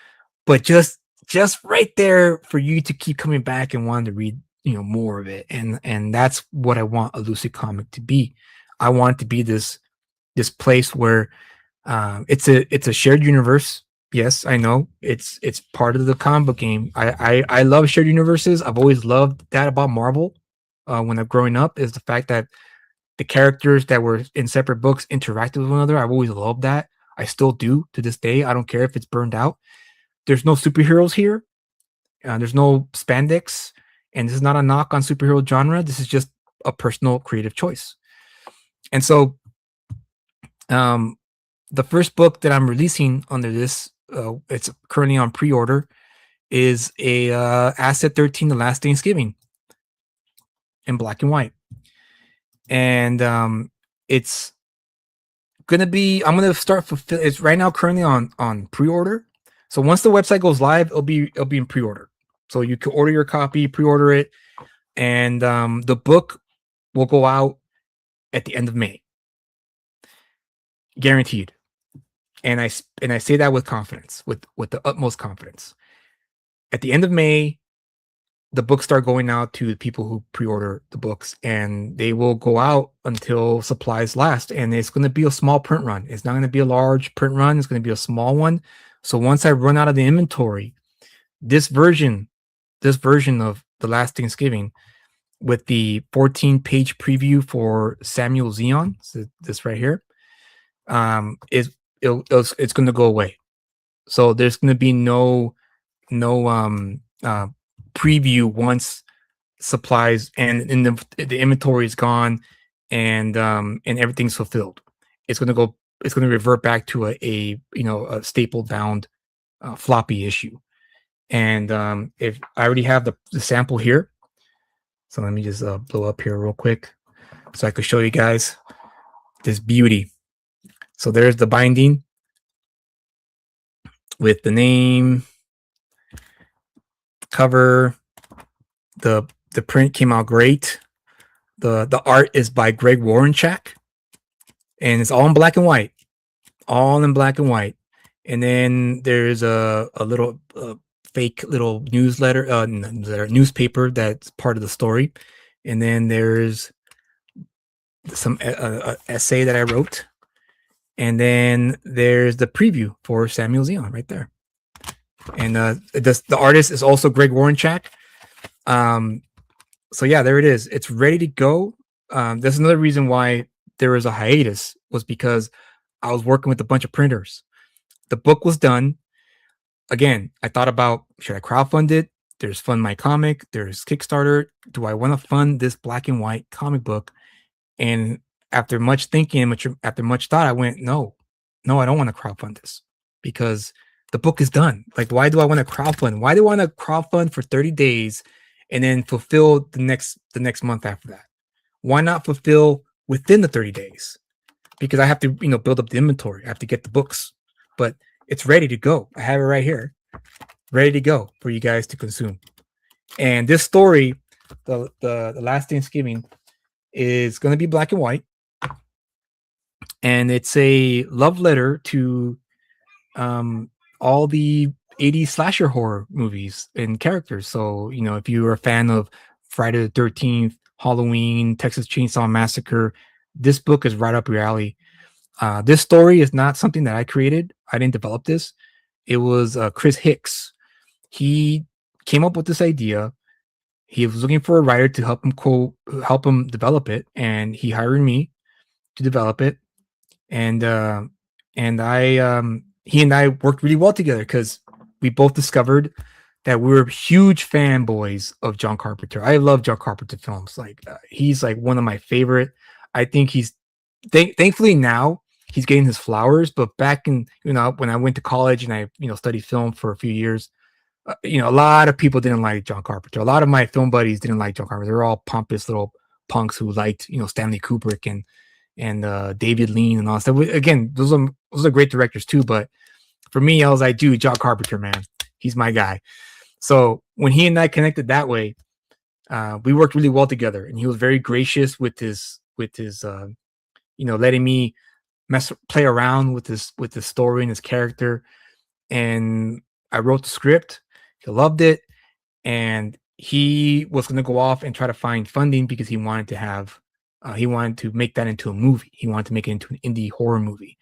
but just right there for you to keep coming back and wanting to read, more of it. And that's what I want a Lucid Comic to be. I want it to be this place where it's a shared universe. Yes, I know it's part of the comic book game. I love shared universes. I've always loved that about Marvel. When I'm growing up, is the fact that the characters that were in separate books interacted with one another. I've always loved that. I still do to this day. I don't care if it's burned out. There's no superheroes here. There's no spandex, and this is not a knock on superhero genre. This is just a personal creative choice. And so, the first book that I'm releasing under this, it's currently on pre-order, is a Asset 13: The Last Thanksgiving in black and white, and it's gonna be. I'm gonna start fulfill. It's right now currently on pre-order. So once the website goes live, it'll be in pre-order. So you can order your copy, pre-order it, and the book will go out at the end of May, guaranteed. And I say that with confidence, with the utmost confidence. At the end of May, the books start going out to the people who pre-order the books, and they will go out until supplies last. And it's going to be a small print run. It's not going to be a large print run. It's going to be a small one. So once I run out of the inventory, this version of The Last Thanksgiving with the 14-page preview for Samuel Zion, so this right here, it's going to go away. So there's going to be no preview once supplies and the inventory is gone and everything's fulfilled. It's going to revert back to a staple bound floppy issue. And if I already have the sample here, so let me just blow up here real quick so I could show you guys this beauty. So there's the binding with the name, cover. The print came out great. The art is by Greg Warrenchak, and it's all in black and white. All in black and white. And then there's a little fake little newspaper that's part of the story. And then there's some essay that I wrote. And then there's the preview for Samuel Zion right there. And the artist is also Greg Warrenchak. So yeah, there it is. It's ready to go. That's another reason why there was a hiatus, was because I was working with a bunch of printers. The book was done. Again, I thought about, should I crowdfund it? There's Fund My Comic. There's Kickstarter. Do I want to fund this black and white comic book? And after much thinking, after much thought, I went, no, I don't want to crowdfund this, because the book is done. Like, why do I want to crowdfund? Why do I want to crowdfund for 30 days and then fulfill the next month after that? Why not fulfill within the 30 days? Because I have to, build up the inventory. I have to get the books, but it's ready to go. I have it right here, ready to go for you guys to consume. And this story, the Last Thanksgiving, is going to be black and white, and it's a love letter to all the 80s slasher horror movies and characters. So, if you were a fan of Friday the 13th, Halloween, Texas Chainsaw Massacre, this book is right up your alley. This story is not something that I created. I didn't develop this. It was Chris Hicks. He came up with this idea. He was looking for a writer to help him develop it, and he hired me to develop it. And he and I worked really well together, because we both discovered that we were huge fanboys of John Carpenter. I love John Carpenter films. Like he's like one of my favorite. I think he's thankfully now he's getting his flowers, but back in, when I went to college and I, studied film for a few years, a lot of people didn't like John Carpenter. A lot of my film buddies didn't like John Carpenter. They're all pompous little punks who liked, Stanley Kubrick and David Lean and all that stuff. Again, those are great directors too, but for me, I was like, dude, John Carpenter, man, he's my guy. So when he and I connected that way, we worked really well together, and he was very gracious with his letting me play around with the story and his character. And I wrote the script. He loved it, and he was going to go off and try to find funding, because he wanted to make that into a movie. He wanted to make it into an indie horror movie.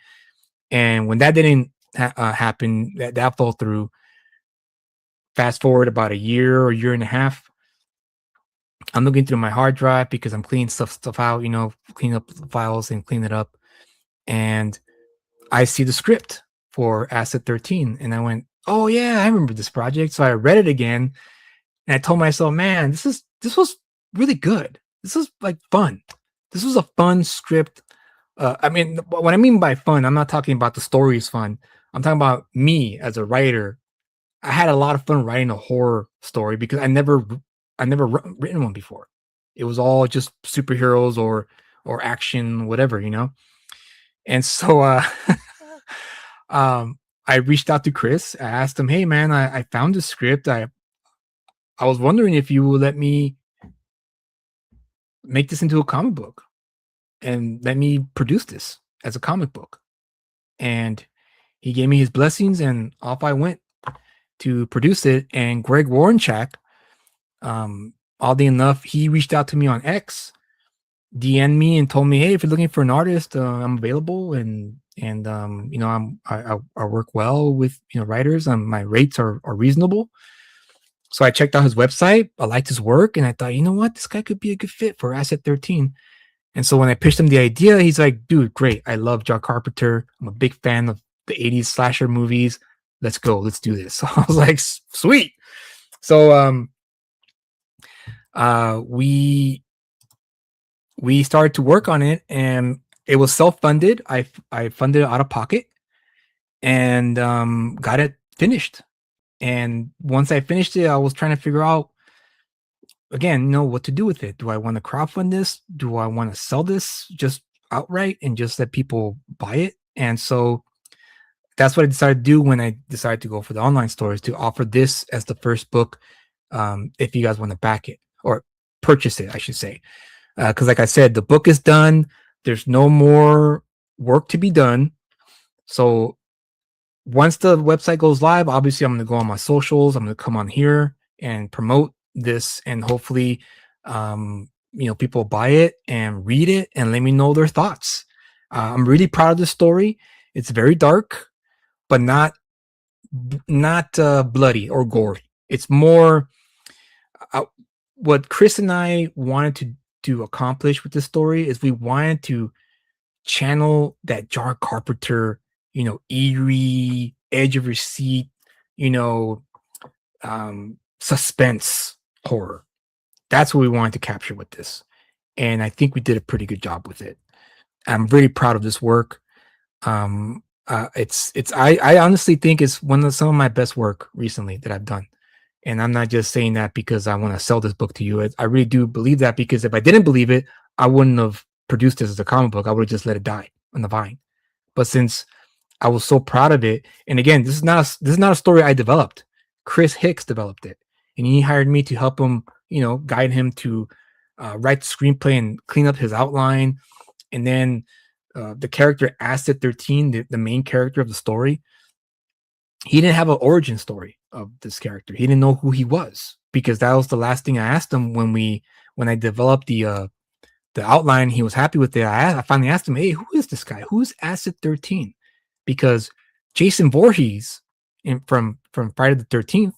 And when that didn't happen, that fell through. Fast forward about a year or year and a half, I'm looking through my hard drive because I'm cleaning stuff out, cleaning up files and clean it up. And I see the script for Asset 13. And I went, oh yeah, I remember this project. So I read it again, and I told myself, man, this was really good. This was like fun. This was a fun script. I mean, what I mean by fun, I'm not talking about the story is fun. I'm talking about me as a writer. I had a lot of fun writing a horror story, because I never written one before. It was all just superheroes or action, whatever, And so I reached out to Chris. I asked him, hey man, I found the script. I was wondering if you would let me make this into a comic book and let me produce this as a comic book. And he gave me his blessings, and off I went to produce it. And Greg Warrenchak Oddly enough, he reached out to me on X, DM'd me, and told me, "Hey, if you're looking for an artist, I'm available, and you know, I work well with writers. My rates are reasonable." So I checked out his website. I liked his work, and I thought, you know what, this guy could be a good fit for Asset 13. And so when I pitched him the idea, he's like, "Dude, great! I love John Carpenter. I'm a big fan of the '80s slasher movies. Let's go. Let's do this." So I was like, "Sweet." So we started to work on it, and it was self-funded. I funded it out of pocket, and got it finished. And once I finished it, I was trying to figure out again, what to do with it. Do I want to crowdfund this? Do I want to sell this just outright and just let people buy it? And so that's what I decided to do when I decided to go for the online stores, to offer this as the first book, if you guys want to back it or purchase it, I should say. Because like I said, the book is done. There's no more work to be done. So once the website goes live, obviously I'm going to go on my socials. I'm going to come on here and promote this, and hopefully, people buy it and read it and let me know their thoughts. I'm really proud of the story. It's very dark, but not bloody or gory. It's more what Chris and I wanted to accomplish with this story is we wanted to channel that John Carpenter, eerie, edge of your seat, suspense horror. That's what we wanted to capture with this. And I think we did a pretty good job with it. I'm very proud of this work. I honestly think it's some of my best work recently that I've done. And I'm not just saying that because I want to sell this book to you. I really do believe that, because if I didn't believe it, I wouldn't have produced this as a comic book. I would have just let it die on the vine. But since I was so proud of it, and again, this is not a story I developed. Chris Hicks developed it, and he hired me to help him, guide him to write the screenplay and clean up his outline. And then the character Asset 13, the main character of the story, he didn't have an origin story of this character. He didn't know who he was, because that was the last thing I asked him when I developed the outline. He was happy with it. I finally asked him, "Hey, who is this guy? Who's Asset 13?" Because Jason Voorhees from Friday the 13th,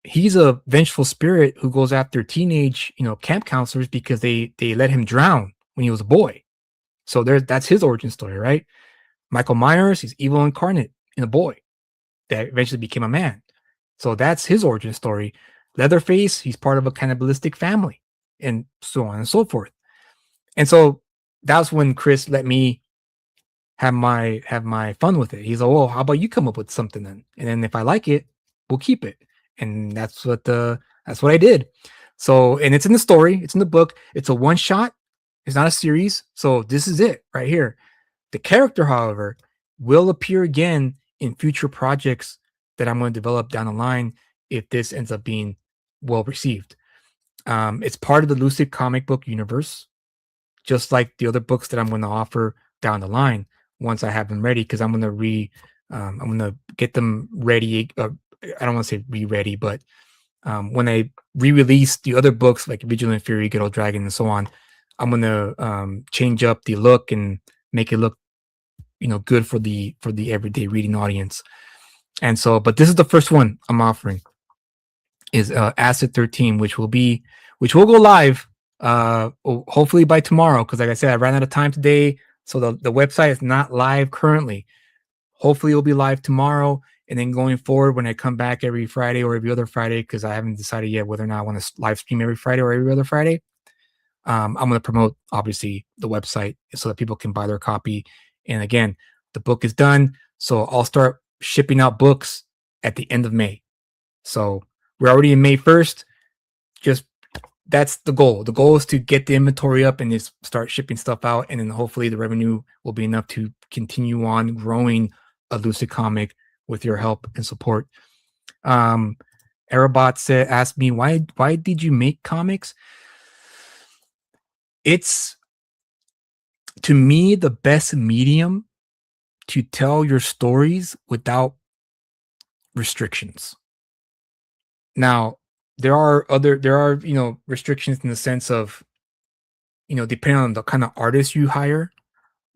he's a vengeful spirit who goes after teenage, camp counselors because they let him drown when he was a boy. So that's his origin story, right? Michael Myers, he's evil incarnate in a boy that eventually became a man. So that's his origin story. Leatherface, he's part of a cannibalistic family, and so on and so forth. And so that's when Chris let me have my fun with it. He's like, "Well, how about you come up with something then? And then if I like it, we'll keep it." And that's what I did. So, and it's in the story, it's in the book. It's a one shot. It's not a series. So this is it right here. The character, however, will appear again in future projects that I'm going to develop down the line if this ends up being well received. It's part of the Lucid comic book universe, just like the other books that I'm going to offer down the line once I have them ready, because I'm going to get them ready. I don't want to say ready, but when I re-release the other books like Vigilant Fury, Good Old Dragon, and so on, I'm going to change up the look and make it look, good for the everyday reading audience. And so, but this is the first one I'm offering, is Asset 13, which will go live hopefully by tomorrow, because like I said, I ran out of time today, so the website is not live currently. Hopefully it'll be live tomorrow, and then going forward, when I come back every Friday or every other Friday, because I haven't decided yet whether or not I want to live stream every Friday or every other Friday, I'm going to promote obviously the website so that people can buy their copy. And again, the book is done, so I'll start shipping out books at the end of May. So we're already in May 1st. Just that's the goal. The goal is to get the inventory up and just start shipping stuff out, and then hopefully the revenue will be enough to continue on growing a Lucid comic with your help and support. Arabot asked me, why did you make comics? It's, to me, the best medium to tell your stories without restrictions. Now, there are restrictions in the sense of, depending on the kind of artist you hire,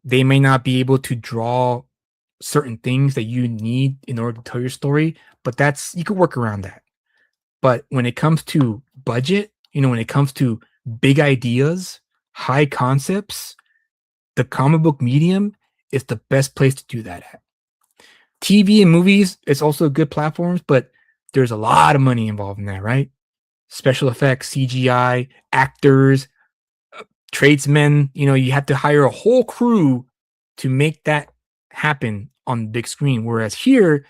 they may not be able to draw certain things that you need in order to tell your story, but that's you could work around that. But when it comes to budget, when it comes to big ideas, high concepts, the comic book medium is the best place to do that at. TV and movies is also good platforms, but there's a lot of money involved in that, right? Special effects, CGI, actors, tradesmen, you have to hire a whole crew to make that happen on the big screen. Whereas here,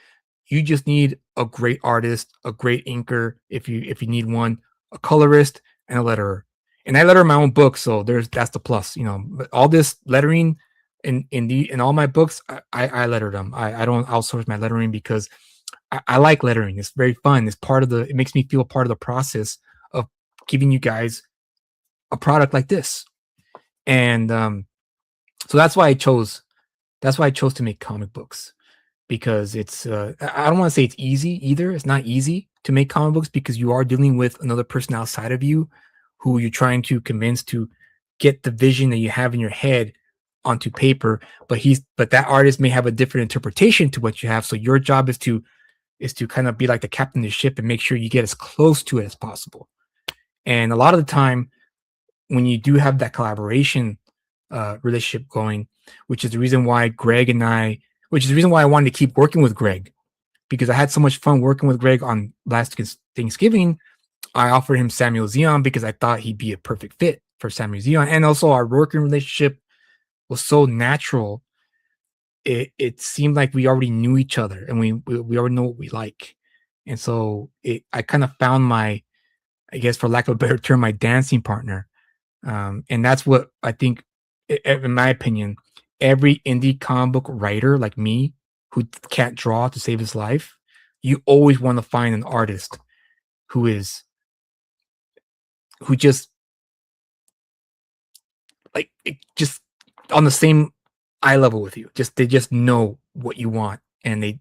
you just need a great artist, a great inker, if you need one, a colorist, and a letterer. And I letter my own book, so that's the plus. But all this lettering in all my books, I letter them. I don't outsource my lettering because I like lettering. It's very fun. It makes me feel part of the process of giving you guys a product like this. And so that's why I chose to make comic books, because it's I don't want to say it's easy either. It's not easy to make comic books because you are dealing with another person outside of you who you're trying to convince to get the vision that you have in your head onto paper, but that artist may have a different interpretation to what you have. So your job is to kind of be like the captain of the ship and make sure you get as close to it as possible. And a lot of the time, when you do have that collaboration relationship going, which is the reason why I wanted to keep working with Greg, because I had so much fun working with Greg on last Thanksgiving. I offered him Samuel Zion because I thought he'd be a perfect fit for Samuel Zion. And also our working relationship was so natural. It seemed like we already knew each other and we already know what we like. And so I kind of found I guess for lack of a better term, my dancing partner. And that's what I think, in my opinion, every indie comic book writer like me who can't draw to save his life, you always want to find an artist who just like just on the same eye level with you. They just know what you want, and they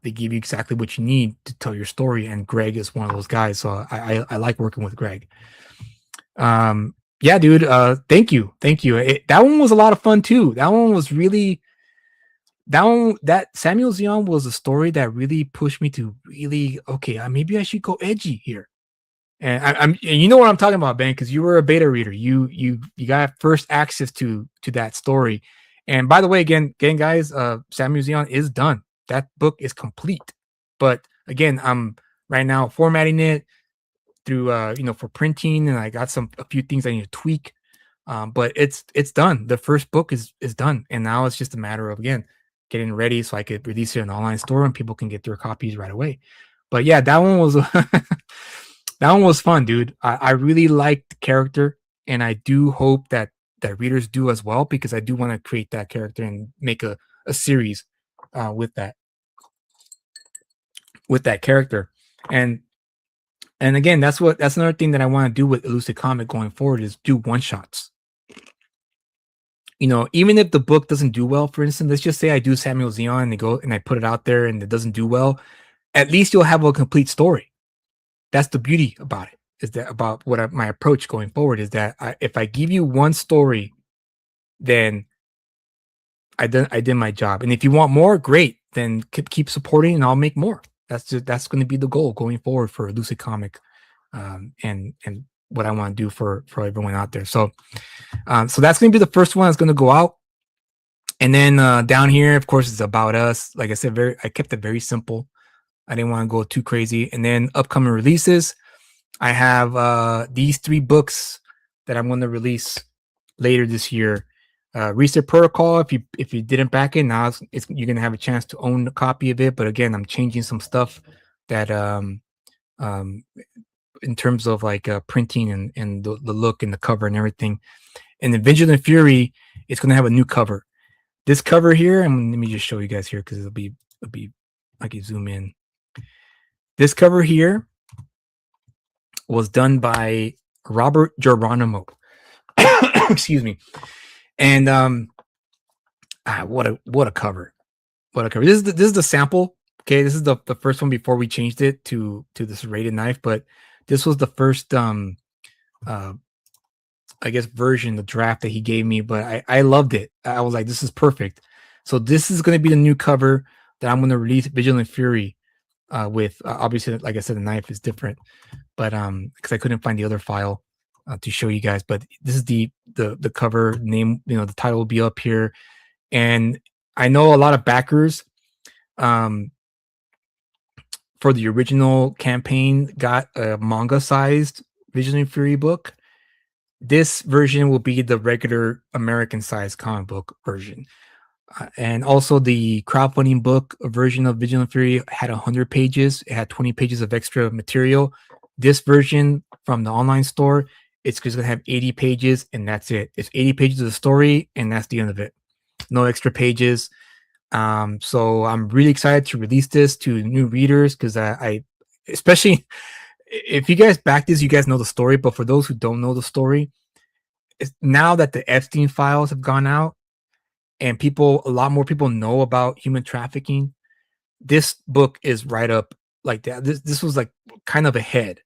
give you exactly what you need to tell your story. And Greg is one of those guys, so I like working with Greg. Yeah, dude. Thank you. That one was a lot of fun too. That one was really that Samuel Zion was a story that really pushed me to really maybe I should go edgy here. And you know what I'm talking about, Ben, because you were a beta reader. You got first access to that story. And by the way, again, guys, Samuel Zion is done. That book is complete. But again, I'm right now formatting it through for printing, and I got a few things I need to tweak. But it's done. The first book is done, and now it's just a matter of again getting ready so I could release it in an online store and people can get their copies right away. But yeah, that one was that one was fun, dude. I really liked the character, and I do hope that readers do as well, because I do want to create that character and make a series with that character. And again, that's another thing that I want to do with Elusive Comic going forward, is do one shots. Even if the book doesn't do well, for instance, let's just say I do Samuel Zion and I put it out there and it doesn't do well, at least you'll have a complete story. That's the beauty about it, is that about my approach going forward is that if I give you one story, then I did my job. And if you want more, great, then keep supporting and I'll make more. That's going to be the goal going forward for Elusive Comic, and what I want to do for everyone out there. So that's going to be the first one that's going to go out. And then down here, of course, it's about us. Like I said, I kept it very simple. I didn't want to go too crazy. And then upcoming releases, I have these 3 books that I'm going to release later this year. Reset Protocol, if you didn't back it, now you're going to have a chance to own a copy of it. But again, I'm changing some stuff that in terms of like printing and the look and the cover and everything. And then Vigilant Fury, it's going to have a new cover. This cover here, and let me just show you guys here because it'll be I can zoom in. This cover here was done by Robert Geronimo. Excuse me. And what a cover. What a cover. This is the sample. Okay, this is the first one before we changed it to this rated knife. But This was the first uh I guess version, the draft that he gave me, but I loved it. I was like, this is perfect. So this is going to be the new cover that I'm going to release Vigilant Fury with. Obviously, like I said, the knife is different, but because I couldn't find the other file to show you guys. But this is the cover name. You know, the title will be up here, and I know a lot of backers for the original campaign got a manga sized Vigilant Fury book. This version will be the regular American sized comic book version. And also the crowdfunding book version of Vigilant Fury had 100 pages. It had 20 pages of extra material. This version from the online store, it's going to have 80 pages and that's it. It's 80 pages of the story and that's the end of it. No extra pages. So I'm really excited to release this to new readers because I especially if you guys back this, you guys know the story. But for those who don't know the story, now that the Epstein files have gone out and a lot more people know about human trafficking, this book is right up like that. This was like kind of ahead,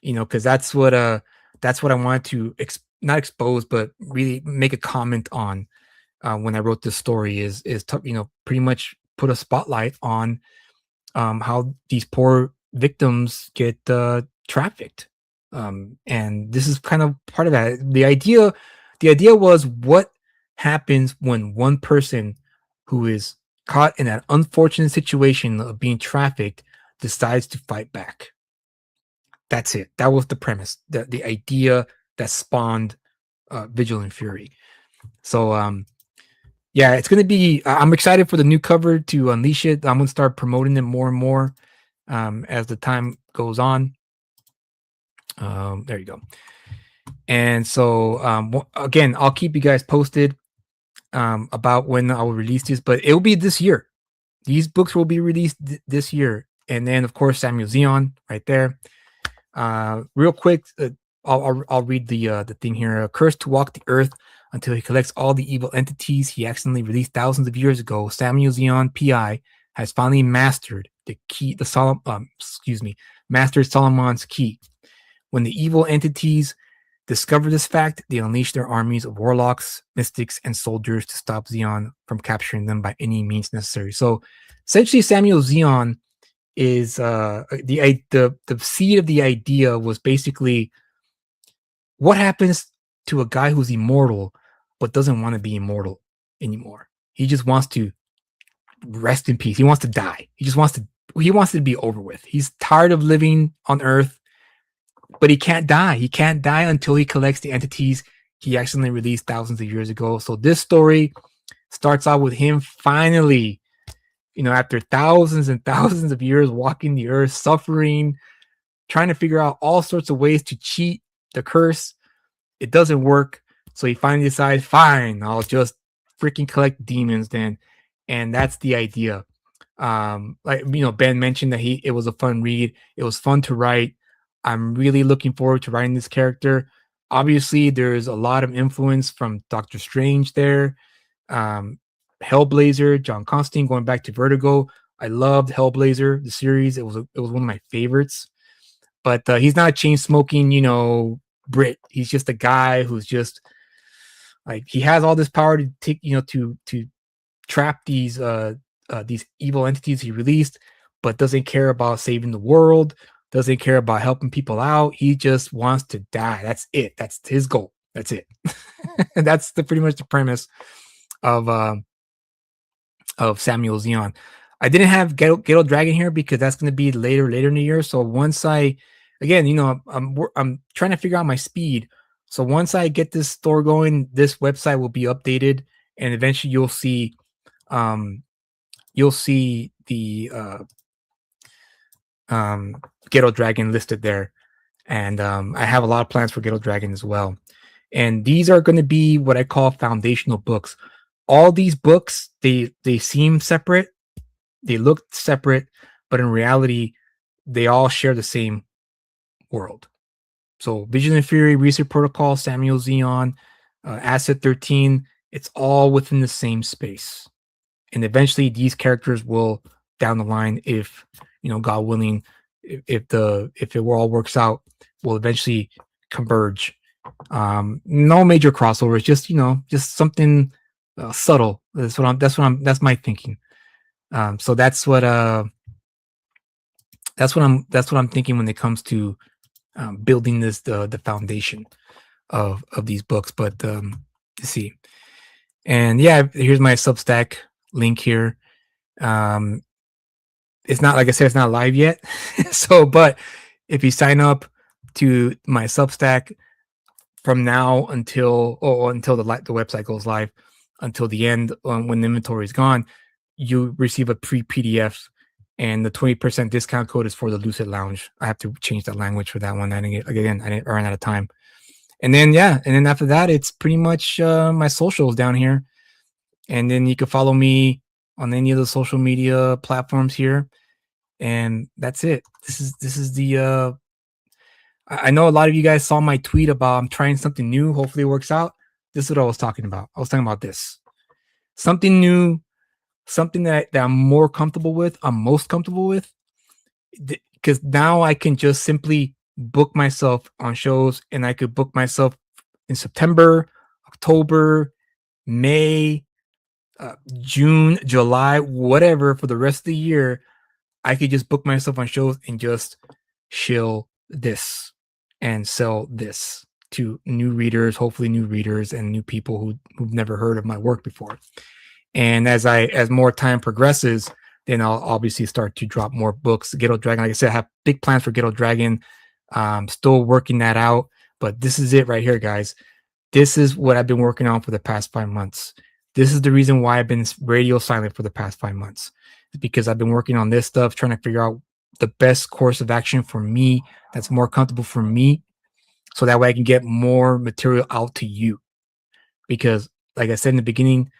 because that's what I wanted to not expose, but really make a comment on when I wrote this story is pretty much put a spotlight on how these poor victims get trafficked. And this is kind of part of that. The idea was what happens when one person who is caught in that unfortunate situation of being trafficked decides to fight back. That's it. That was the premise, the idea that spawned Vigilant Fury. So yeah, it's going to be, I'm excited for the new cover to unleash it. I'm going to start promoting it more and more as the time goes on. There you go. And so, again, I'll keep you guys posted about when I will release this, but it will be this year. These books will be released this year. And then, of course, Samuel Zeon right there. Real quick, I'll read the thing here. Cursed to walk the earth until he collects all the evil entities he accidentally released thousands of years ago, Samuel Zeon, PI, has finally mastered mastered Solomon's key. When the evil entities discover this fact, they unleash their armies of warlocks, mystics, and soldiers to stop Zeon from capturing them by any means necessary. So, essentially, Samuel Zeon is the seed of the idea was basically what happens to a guy who's immortal but doesn't want to be immortal anymore. He just wants to rest in peace. He wants to die. He wants it to be over with. He's tired of living on Earth, but he can't die. He can't die until he collects the entities he accidentally released thousands of years ago. So this story starts out with him finally, after thousands and thousands of years walking the earth, suffering, trying to figure out all sorts of ways to cheat the curse. It doesn't work. So he finally decides, fine, I'll just freaking collect demons then. And that's the idea. Ben mentioned that it was a fun read. It was fun to write. I'm really looking forward to writing this character. Obviously, there's a lot of influence from Doctor Strange there. Hellblazer, John Constantine, going back to Vertigo. I loved Hellblazer, the series. It was one of my favorites. But he's not a chain smoking, Brit. He's just a guy who's just like, he has all this power to take, to trap these evil entities he released, but doesn't care about saving the world, doesn't care about helping people out. He just wants to die. That's it. That's his goal. That's it. And that's pretty much the premise of Samuel Zeon. I didn't have Ghetto Dragon here because that's going to be later in the year. So once I'm trying to figure out my speed. So once I get this store going, this website will be updated, and eventually you'll see the Ghetto Dragon listed there. And I have a lot of plans for Ghetto Dragon as well. And these are going to be what I call foundational books. All these books, they seem separate, they look separate, but in reality, they all share the same world. So Vigilant Fury, Research Protocol, Samuel Zeon, Asset 13, it's all within the same space. And eventually these characters will, down the line, if, God willing, if it all works out, will eventually converge. No major crossovers, just just something subtle. That's my thinking. So that's what I'm thinking when it comes to building the foundation of these books. But let's see. And yeah, here's my Substack link here. It's not, like I said, it's not live yet. So, but if you sign up to my Substack from now until the website goes live, until the end, when the inventory is gone, you receive a pre PDF, and the 20% discount code is for the Lucid Lounge. I have to change the language for that one. I didn't run out of time. And then after that, it's pretty much my socials down here, and then you can follow me on any of the social media platforms here, and that's it. This is the I know a lot of you guys saw my tweet about I'm trying something new. Hopefully it works out. This is what I was talking about. I was talking about this. Something new, something that I'm more comfortable with, I'm most comfortable with, because now I can just simply book myself on shows, and I could book myself in September, October, May, June, July, whatever, for the rest of the year. I could just book myself on shows and just shill this and sell this to new readers, hopefully new readers and new people who've never heard of my work before. And as more time progresses, then I'll obviously start to drop more books. Ghetto Dragon, like I said, I have big plans for Ghetto Dragon. Still working that out, but this is it right here, guys. This is what I've been working on for the past 5 months. This is the reason why I've been radio silent for the past 5 months. It's because I've been working on this stuff, trying to figure out the best course of action for me that's more comfortable for me, so that way I can get more material out to you. Because like I said in the beginning,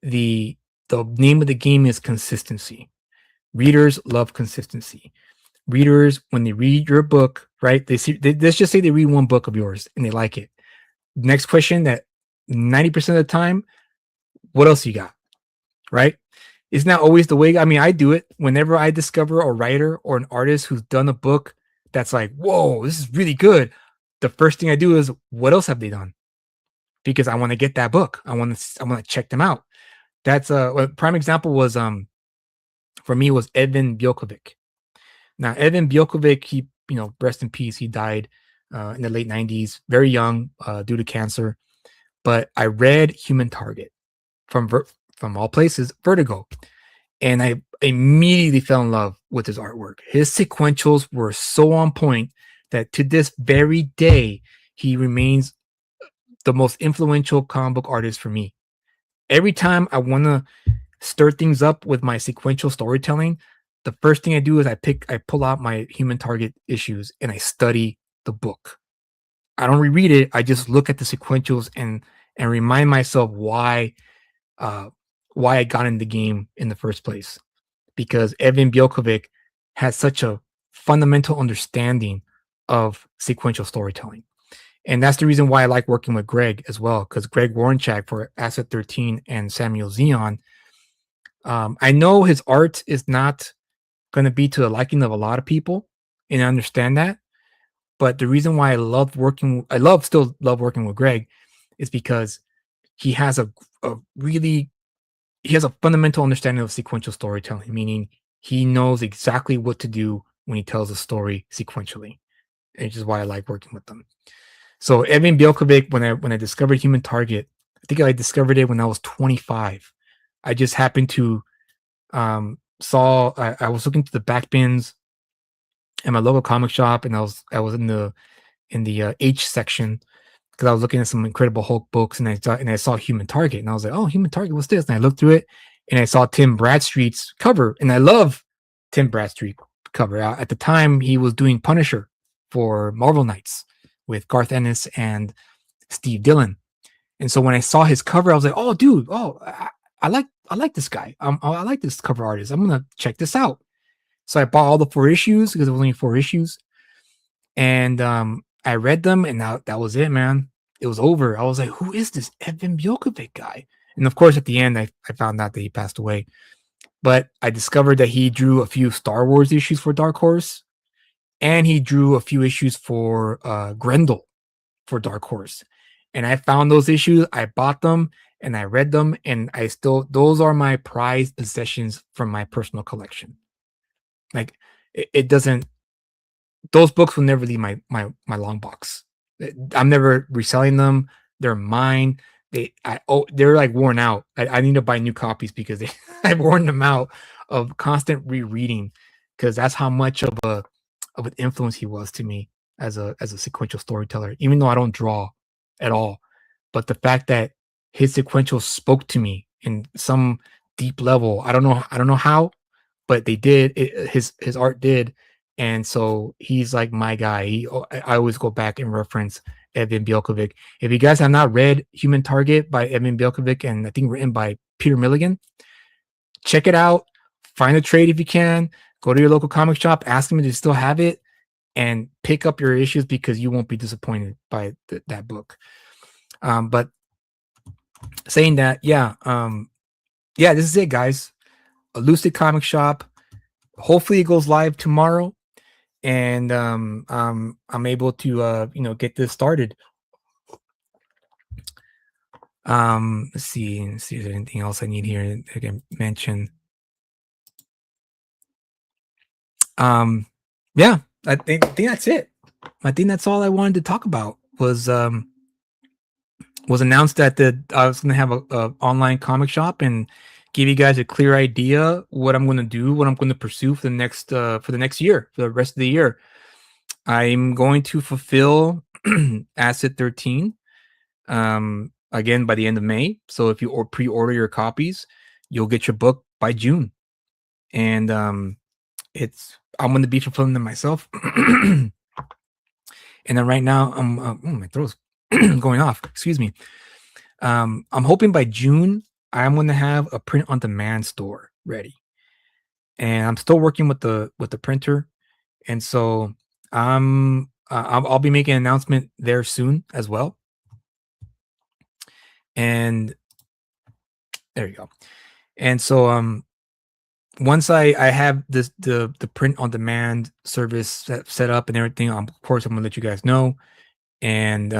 the name of the game is consistency. Readers love consistency. Readers, when they read your book, right, let's just say they read one book of yours and they like it. Next question, that 90% of the time, what else you got, right? It's not always the way. I mean, I do it whenever I discover a writer or an artist who's done a book that's like, whoa, this is really good. The first thing I do is, what else have they done? Because I want to get that book. I want to check them out. That's a prime example was for me was Evan Bjelkovic. Now, Evan Bjelkovic, he, rest in peace. He died in the late 90s, very young, due to cancer. But I read Human Target from all places, Vertigo, and I immediately fell in love with his artwork. His sequentials were so on point that to this very day, he remains the most influential comic book artist for me. Every time I want to stir things up with my sequential storytelling, the first thing I do is I pull out my Human Target issues and I study the book. I don't reread it. I just look at the sequentials and remind myself why I got in the game in the first place. Because Evan Bjelkovic has such a fundamental understanding of sequential storytelling. And that's the reason why I like working with Greg as well, because Greg Warrenchak for Asset 13 and Samuel Zeon, I know his art is not going to be to the liking of a lot of people, and I understand that. But the reason why I still love working with Greg is because he has a fundamental understanding of sequential storytelling, meaning he knows exactly what to do when he tells a story sequentially, which is why I like working with them. So Evan Bjelkovic, when I discovered Human Target, I think I discovered it when I was 25. I just happened to I was looking to the back bins at my local comic shop, and I was in the H section because I was looking at some Incredible Hulk books, and I saw Human Target, and I was like, oh, Human Target, what's this? And I looked through it, and I saw Tim Bradstreet's cover, and I love Tim Bradstreet cover. At the time, he was doing Punisher for Marvel Knights with Garth Ennis and Steve Dillon. And so when I saw his cover, I was like, oh, dude, I like this guy. I like this cover artist. I'm going to check this out. So I bought all the 4 issues because it was only 4 issues. And I read them, and that was it, man. It was over. I was like, who is this Evan Bjelkovic guy? And of course, at the end, I found out that he passed away. But I discovered that he drew a few Star Wars issues for Dark Horse. and he drew a few issues for Grendel for Dark Horse. And I found those issues, I bought them, and I read them, and I still, those are my prized possessions from my personal collection. Like it doesn't, those books will never leave my long box. I'm never reselling them. They're mine. They're like worn out. I need to buy new copies because I've worn them out of constant rereading, because that's how much of an influence he was to me as a sequential storyteller. Even though I don't draw at all, but the fact that his sequential spoke to me in some deep level, I don't know how, but they did. His art did, and so he's like my guy. I always go back and reference Evan Bielkovic. If you guys have not read Human Target by Evan Bielkovic, and I think written by Peter Milligan, check it out. Find a trade if you can. Go to your local comic shop, ask them if they still have it, and pick up your issues, because you won't be disappointed by that book. But saying that, yeah, this is it, guys. A Lucid Comic Shop. Hopefully it goes live tomorrow, and I'm able to get this started. Let's see if there's anything else I need here I can mention. Yeah, I think that's it. I think that's all I wanted to talk about. Was announced that I was going to have a online comic shop, and give you guys a clear idea what I'm going to do, what I'm going to pursue for the next year, for the rest of the year. I'm going to fulfill Asset 13 again by the end of May. So if you pre-order your copies, you'll get your book by June. And I'm going to be fulfilling them myself. And then right now my throat's going off. Excuse me. I'm hoping by June I'm going to have a print on demand store ready, and I'm still working with the printer, and so I'll be making an announcement there soon as well. And there you go. And so once I have the print on demand service set up and everything, of course I'm gonna let you guys know. And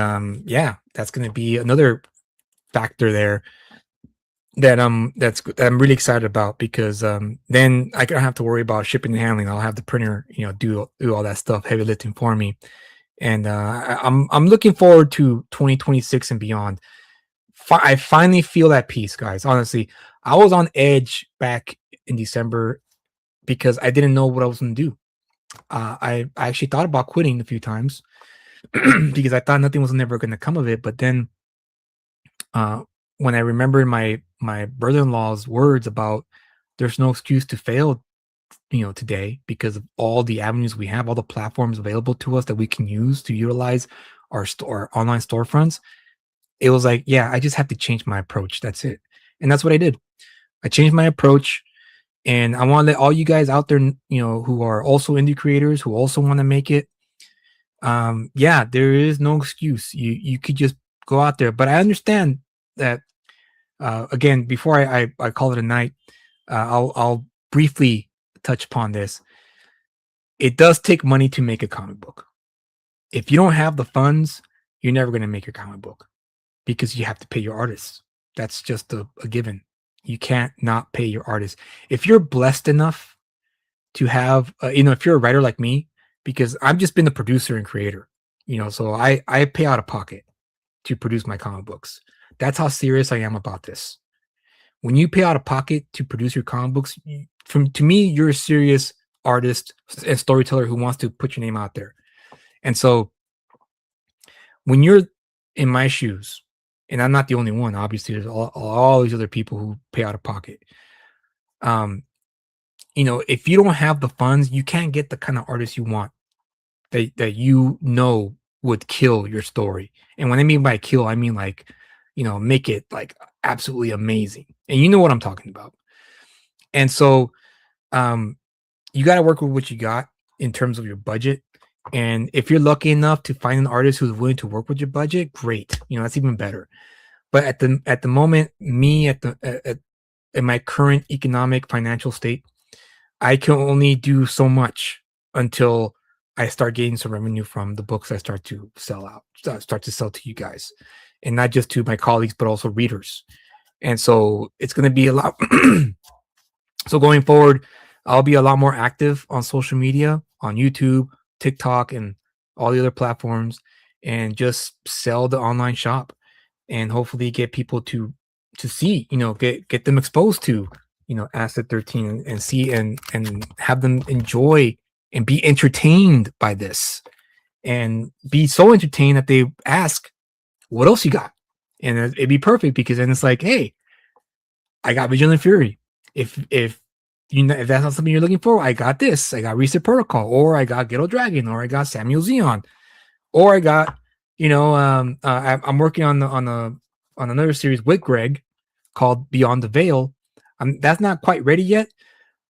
yeah, that's gonna be another factor there that I'm really excited about, because then I don't have to worry about shipping and handling. I'll have the printer, do all that stuff, heavy lifting for me. And I'm looking forward to 2026 and beyond. I finally feel at peace, guys. Honestly, I was on edge back in December because I didn't know what I was going to do. I actually thought about quitting a few times because I thought nothing was never going to come of it. But then when I remembered my brother-in-law's words about there's no excuse to fail, today, because of all the avenues we have, all the platforms available to us that we can use to utilize our online storefronts, it was like, yeah, I just have to change my approach. That's it. And that's what I did. I changed my approach, and I want to let all you guys out there, who are also indie creators, who also want to make it. Yeah, there is no excuse. You could just go out there. But I understand that, again, before I call it a night, I'll briefly touch upon this. It does take money to make a comic book. If you don't have the funds, you're never going to make your comic book, because you have to pay your artists. That's just a given. You can't not pay your artists. If you're blessed enough to have, if you're a writer like me, because I've just been a producer and creator, so I pay out of pocket to produce my comic books. That's how serious I am about this. When you pay out of pocket to produce your comic books, to me, you're a serious artist and storyteller who wants to put your name out there. And so when you're in my shoes, and I'm not the only one, obviously there's all these other people who pay out of pocket. If you don't have the funds, you can't get the kind of artist you want that would kill your story. And when I mean by kill, I mean like, make it like absolutely amazing. And you know what I'm talking about. And so you got to work with what you got in terms of your budget. And if you're lucky enough to find an artist who's willing to work with your budget, great. That's even better. But at the moment, me in my current economic financial state, I can only do so much until I start getting some revenue from the books I start to sell out, start to sell to you guys, and not just to my colleagues, but also readers. And so it's going to be a lot. So going forward, I'll be a lot more active on social media, on YouTube, TikTok, and all the other platforms, and just sell the online shop, and hopefully get people to see, get them exposed to, Asset 13, and see and have them enjoy and be entertained by this, and be so entertained that they ask, "What else you got?" And it'd be perfect, because then it's like, "Hey, I got Vigilant Fury. If if that's not something you're looking for, I got this. I got Reset Protocol, or I got Ghetto Dragon, or I got Samuel Zeon, or I got, I'm working on another series with Greg called Beyond the Veil. That's not quite ready yet,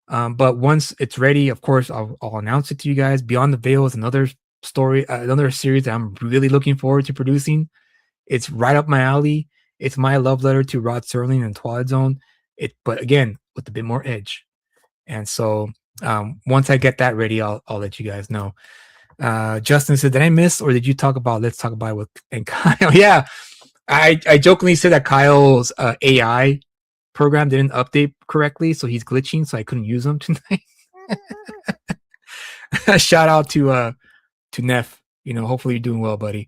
but once it's ready, of course, I'll announce it to you guys. Beyond the Veil is another story, another series that I'm really looking forward to producing. It's right up my alley. It's my love letter to Rod Serling and Twilight Zone. But again, with a bit more edge. And so once I get that ready, I'll let you guys know. Justin said, "Did I miss, or did you talk about Let's Talk About It with and Kyle?" Yeah, I jokingly said that Kyle's AI program didn't update correctly, so he's glitching, so I couldn't use him tonight. Shout out to Neff. Hopefully you're doing well, buddy.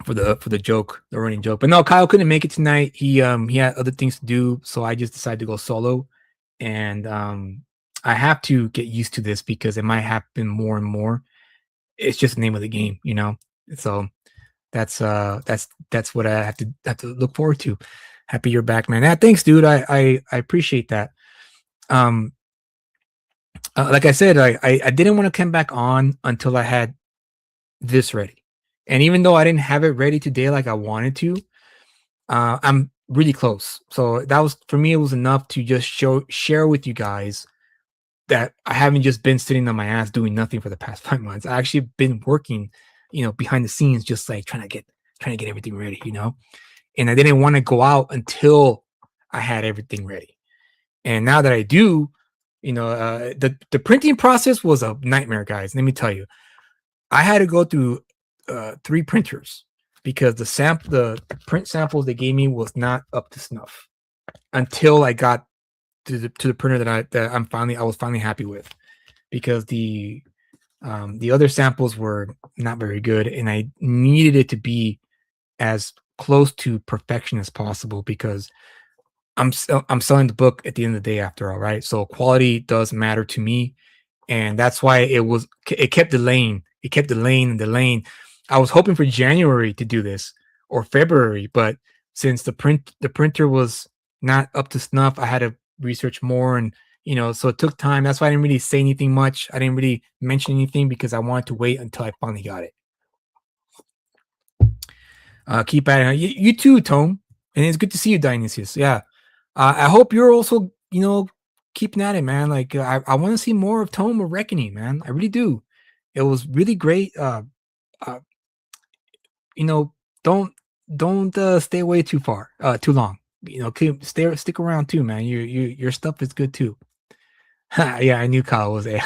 For the joke, the running joke. But no, Kyle couldn't make it tonight. He had other things to do, so I just decided to go solo. And I have to get used to this, because it might happen more and more. It's just the name of the game, So that's what I have to look forward to. Happy you're back, man. Yeah, thanks, dude. I appreciate that. Like I said, I didn't want to come back on until I had this ready. And even though I didn't have it ready today like I wanted to, I'm really close. So that was, for me, it was enough to just share with you guys that I haven't just been sitting on my ass doing nothing for the past 5 months. I actually been working, behind the scenes, just like trying to get everything ready, And I didn't want to go out until I had everything ready. And now that I do, the printing process was a nightmare, guys. Let me tell you, I had to go through 3 printers, because the print samples they gave me was not up to snuff until I got to the printer that I was finally happy with, because the other samples were not very good, and I needed it to be as close to perfection as possible, because I'm selling the book at the end of the day, after all, right? So quality does matter to me, and that's why it kept delaying. It kept delaying and delaying. I was hoping for January to do this, or February, but since the printer was not up to snuff, I had to research more, and so it took time. That's why I didn't really say anything much. I didn't really mention anything, because I wanted to wait until I finally got it. Keep at it. You too, Tome, and it's good to see you, Dionysius. Yeah, I hope you're also keeping at it, man. Like I want to see more of Tome of Reckoning, man. I really do. It was really great. Don't stay away too long. Stick around too, man. Your stuff is good too. Yeah, I knew Kyle was there.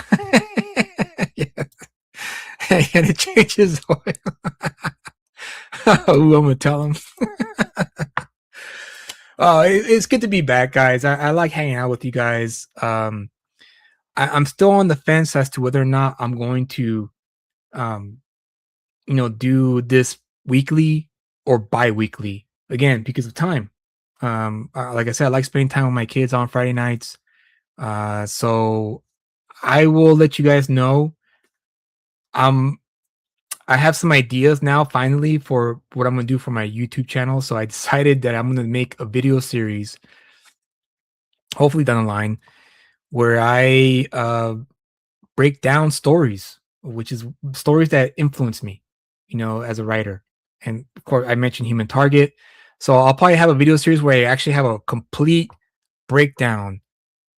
Yeah. And it changes oil. Ooh, I'm gonna tell him. Oh, it's good to be back, guys. I like hanging out with you guys. I'm still on the fence as to whether or not I'm going to do this weekly or bi-weekly, again, because of time. Like I said, I like spending time with my kids on Friday nights. So I will let you guys know. I have some ideas now, finally, for what I'm going to do for my YouTube channel. So I decided that I'm going to make a video series, hopefully down the line, where I break down stories, which is stories that influence me, as a writer. And of course, I mentioned Human Target. So I'll probably have a video series where I actually have a complete breakdown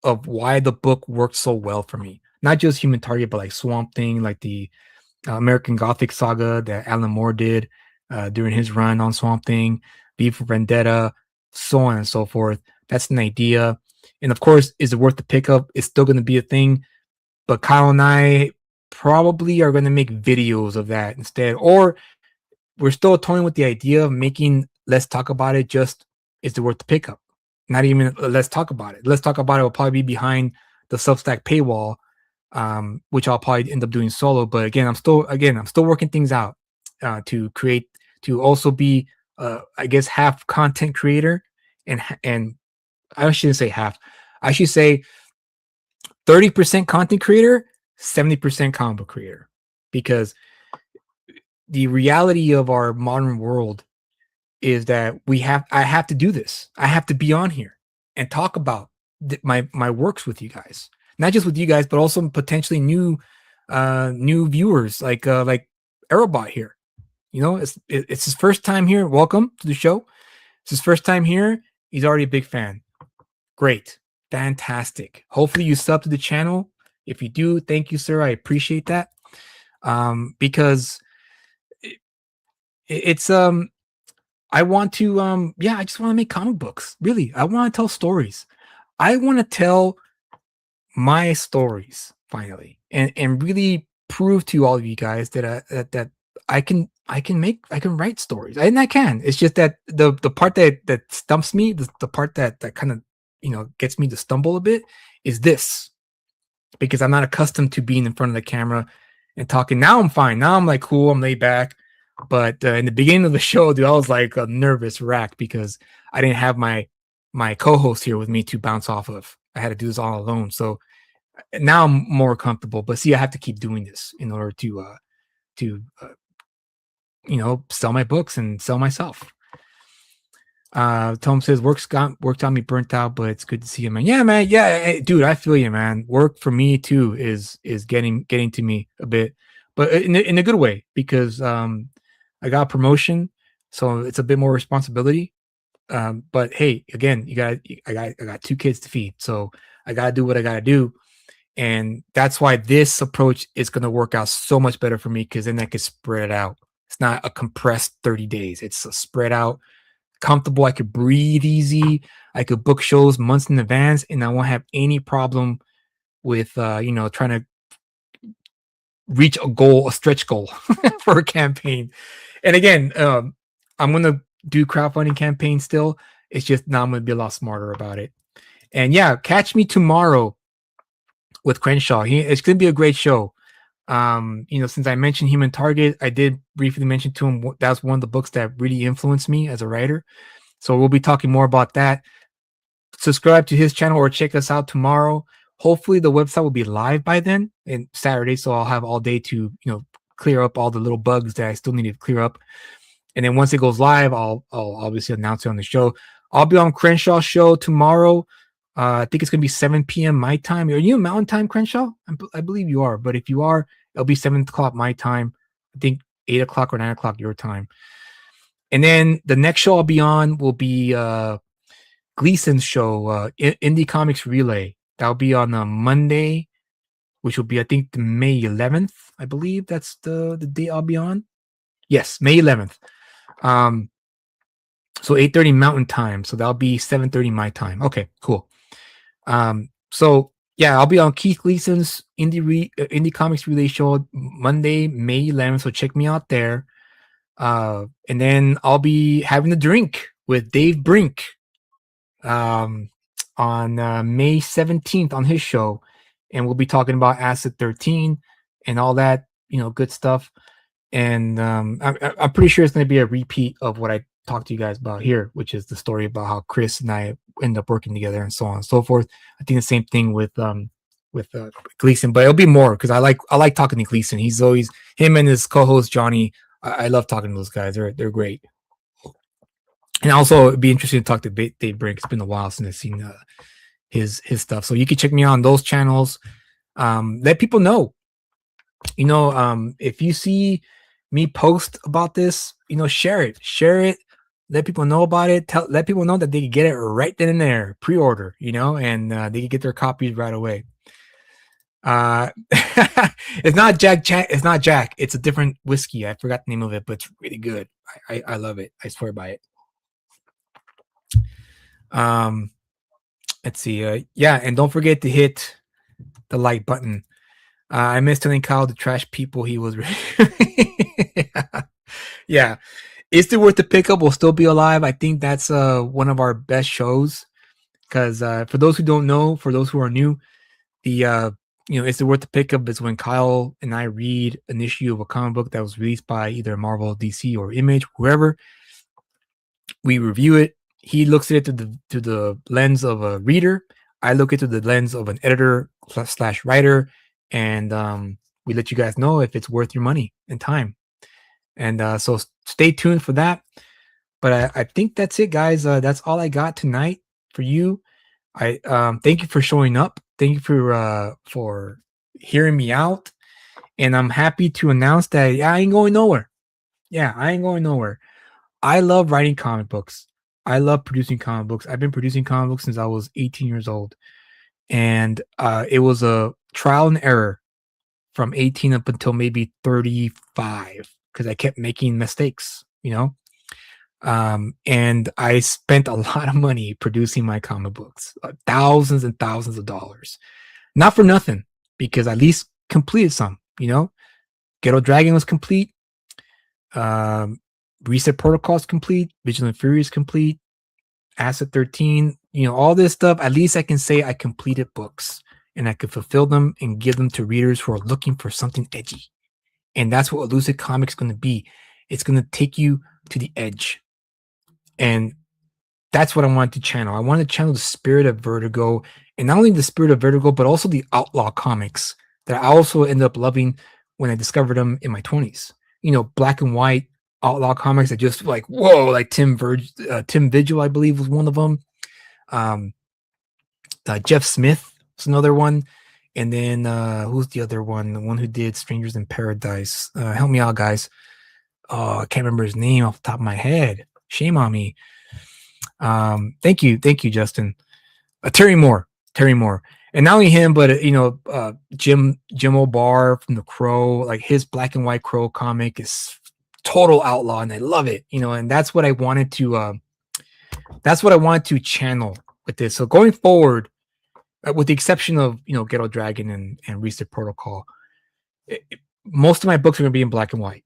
of why the book worked so well for me. Not just Human Target, but like Swamp Thing, like the American Gothic saga that Alan Moore did during his run on Swamp Thing, V for Vendetta, so on and so forth. That's an idea. And of course, is it worth the pickup? It's still going to be a thing. But Kyle and I probably are going to make videos of that instead, or we're still toying with the idea of making Let's Talk About It just is the word to pick up. Not even Let's Talk About It. Let's Talk About It will probably be behind the Substack paywall, which I'll probably end up doing solo. But again, I'm still working things out to also be I guess half content creator and I shouldn't say half. I should say 30% content creator, 70% comic book creator, because the reality of our modern world is that I have to do this. I have to be on here and talk about my works with you guys, not just with you guys, but also potentially new viewers like Aerobot here. You know, it's his first time here. Welcome to the show. It's his first time here. He's already a big fan. Great. Fantastic. Hopefully you sub to the channel. If you do, thank you, sir. I appreciate that. Because it's I want to I just want to make comic books. Really. I want to tell stories. I want to tell my stories finally and really prove to all of you guys that that I can write stories. And I can. It's just that the part that stumps me, the part that kind of, you know, gets me to stumble a bit is this, because I'm not accustomed to being in front of the camera and talking. Now I'm fine. Now I'm like cool. I'm laid back. But in the beginning of the show, dude, I was like a nervous wreck because I didn't have my co-host here with me to bounce off of. I had to do this all alone. So now I'm more comfortable. But see, I have to keep doing this in order to you know, sell my books and sell myself. Tom says work's on me burnt out, but it's good to see you, man. Yeah, man. Yeah, dude, I feel you, man. Work for me too is getting to me a bit, but in a good way, because I got a promotion, so it's a bit more responsibility. But hey, again, I got 2 kids to feed, so I gotta do what I gotta do. And that's why this approach is going to work out so much better for me, because then I can spread it out. It's not a compressed 30 days. It's a spread out, comfortable. I could breathe easy. I could book shows months in advance, and I won't have any problem with, you know, trying to reach a stretch goal for a campaign. And again, I'm going to do crowdfunding campaigns still. It's just now I'm going to be a lot smarter about it. And yeah, catch me tomorrow with Crenshaw. It's going to be a great show. You know, since I mentioned Human Target, I did briefly mention to him that's one of the books that really influenced me as a writer. So we'll be talking more about that. Subscribe to his channel or check us out tomorrow. Hopefully the website will be live by then, and Saturday, so I'll have all day to, you know, clear up all the little bugs that I still need to clear up. And then once it goes live, I'll obviously announce it on the show. I'll be on Crenshaw's show tomorrow. I think it's going to be 7 p.m. my time. Are you in Mountain Time, Crenshaw? I believe you are. But if you are, it'll be 7 o'clock my time. I think 8 o'clock or 9 o'clock your time. And then the next show I'll be on will be Gleason's show, Indie Comics Relay. That'll be on Monday, which will be, I think, May 11th. I believe that's the day I'll be on. Yes, May 11th. So 8:30 Mountain Time. So that'll be 7:30 my time. Okay, cool. So yeah, I'll be on Keith Gleason's Indie Comics Relay show Monday, May 11th. So check me out there. And then I'll be having a drink with Dave Brink on May 17th on his show, and we'll be talking about Acid 13 and all that, you know, good stuff. And I'm pretty sure it's going to be a repeat of what I talked to you guys about here, which is the story about how Chris and I end up working together and so on and so forth. I think the same thing with Gleason, but it'll be more because I like talking to Gleason. He's always, him and his co-host Johnny. I love talking to those guys. They're great. And also it'd be interesting to talk to Dave Brink. It's been a while since I've seen his stuff. So you can check me out on those channels. Let people know. You know, if you see me post about this, you know, share it. Let people know about it. Let people know that they can get it right then and there, pre-order, you know, and they can get their copies right away. It's not Jack. It's not Jack. It's a different whiskey. I forgot the name of it, but it's really good. I love it. I swear by it. Let's see. Yeah, and don't forget to hit the like button. I miss telling Kyle the trash people he was. Yeah. Is It Worth the Pickup will still be alive. I think that's one of our best shows. Because for those who don't know, for those who are new, the Is It Worth the Pickup is when Kyle and I read an issue of a comic book that was released by either Marvel, DC, or Image, whoever. We review it. He looks at it through the lens of a reader. I look at it through the lens of an editor / writer, and we let you guys know if it's worth your money and time. And so stay tuned for that. But I think that's it, guys. That's all I got tonight for you. I thank you for showing up. Thank you for hearing me out. And I'm happy to announce that I ain't going nowhere. Yeah, I ain't going nowhere. I love writing comic books. I love producing comic books. I've been producing comic books since I was 18 years old. And it was a trial and error from 18 up until maybe 35 because I kept making mistakes, and I spent a lot of money producing my comic books, thousands and thousands of dollars, not for nothing, because I at least completed some, Ghetto Dragon was complete. Reset Protocol is complete. Vigilant Fury is complete. Asset 13, all this stuff. At least I can say I completed books and I could fulfill them and give them to readers who are looking for something edgy. And that's what Elusive Comics is going to be. It's going to take you to the edge. And that's what I want to channel. I want to channel the spirit of Vertigo, and not only the spirit of Vertigo, but also the outlaw comics that I also ended up loving when I discovered them in my 20s. Black and white outlaw comics that just like, whoa, like Tim Vigil, I believe, was one of them. Jeff Smith was another one. And then who's the other one? The one who did Strangers in Paradise. Help me out, guys. I can't remember his name off the top of my head. Shame on me. Thank you, Justin. Terry Moore. And not only him, but Jim O'Barr from The Crow. Like his Black and White Crow comic is total outlaw, and I love it. And that's what I wanted to. That's what I wanted to channel with this. So going forward, with the exception of Ghetto Dragon and Reset Protocol, most of my books are going to be in black and white,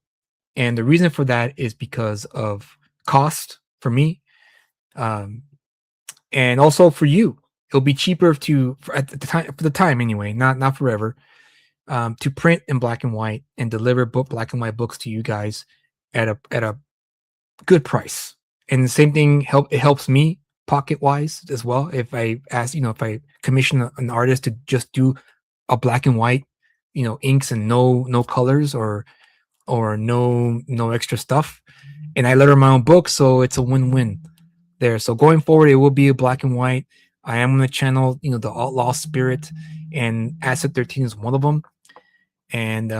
and the reason for that is because of cost for me, and also for you. It'll be cheaper for the time anyway, not forever, to print in black and white and deliver black and white books to you guys at a good price. And the same thing it helps me pocket wise as well. If I if I commission an artist to just do a black and white, inks and no colors or no extra stuff, and I let her my own book, so it's a win-win there. So going forward, it will be a black and white. I am going to channel the outlaw spirit, and Asset 13 is one of them. And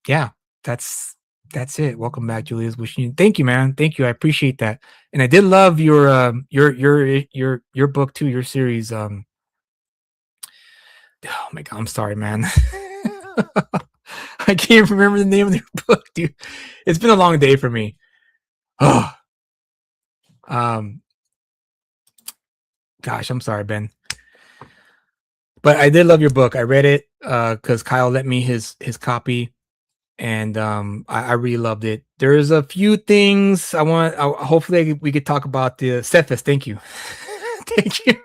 yeah, that's it. Welcome back, Julius. Wishing you, thank you, man. Thank you. I appreciate that. And I did love your book too, your series. Oh my God, I'm sorry, man. I can't remember the name of your book, dude. It's been a long day for me. Oh, gosh, I'm sorry, Ben. But I did love your book. I read it because Kyle lent me his copy. And I really loved it. There's a few things hopefully we could talk about the Cephas. Thank you. Thank you.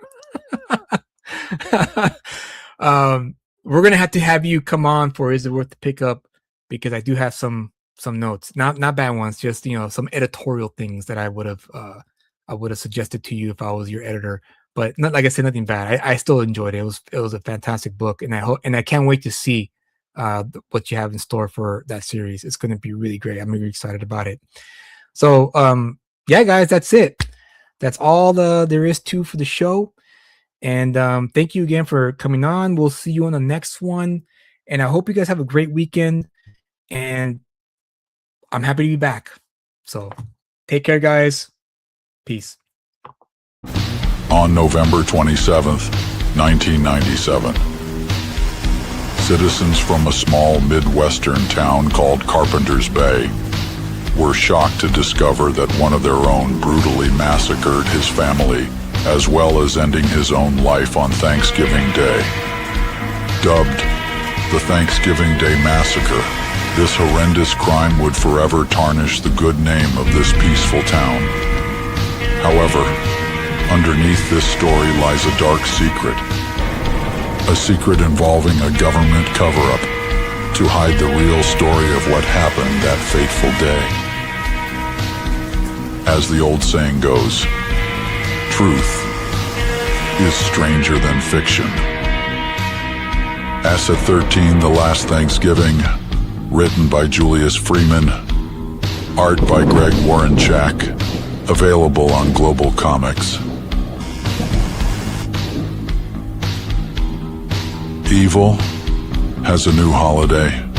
We're gonna have to have you come on for Is It Worth the Pickup, because I do have some notes, not bad ones, just some editorial things that I would have suggested to you if I was your editor. But not, like I said, nothing bad. I still enjoyed it. It was a fantastic book, and I can't wait to see what you have in store for that series. It's going to be really great. I'm really excited about it. So yeah, guys, that's it. That's all there is for the show. And thank you again for coming on. We'll see you on the next one, and I hope you guys have a great weekend, and I'm happy to be back. So take care, guys. Peace. On November 27th, 1997, citizens from a small Midwestern town called Carpenter's Bay were shocked to discover that one of their own brutally massacred his family, as well as ending his own life on Thanksgiving Day. Dubbed the Thanksgiving Day Massacre. This horrendous crime would forever tarnish the good name of this peaceful town. However, underneath this story lies a dark secret. A secret involving a government cover-up to hide the real story of what happened that fateful day. As the old saying goes, truth is stranger than fiction. Asset 13, The Last Thanksgiving, written by Julius Freeman, art by Greg Warrenchak, available on Global Comics. Evil has a new holiday.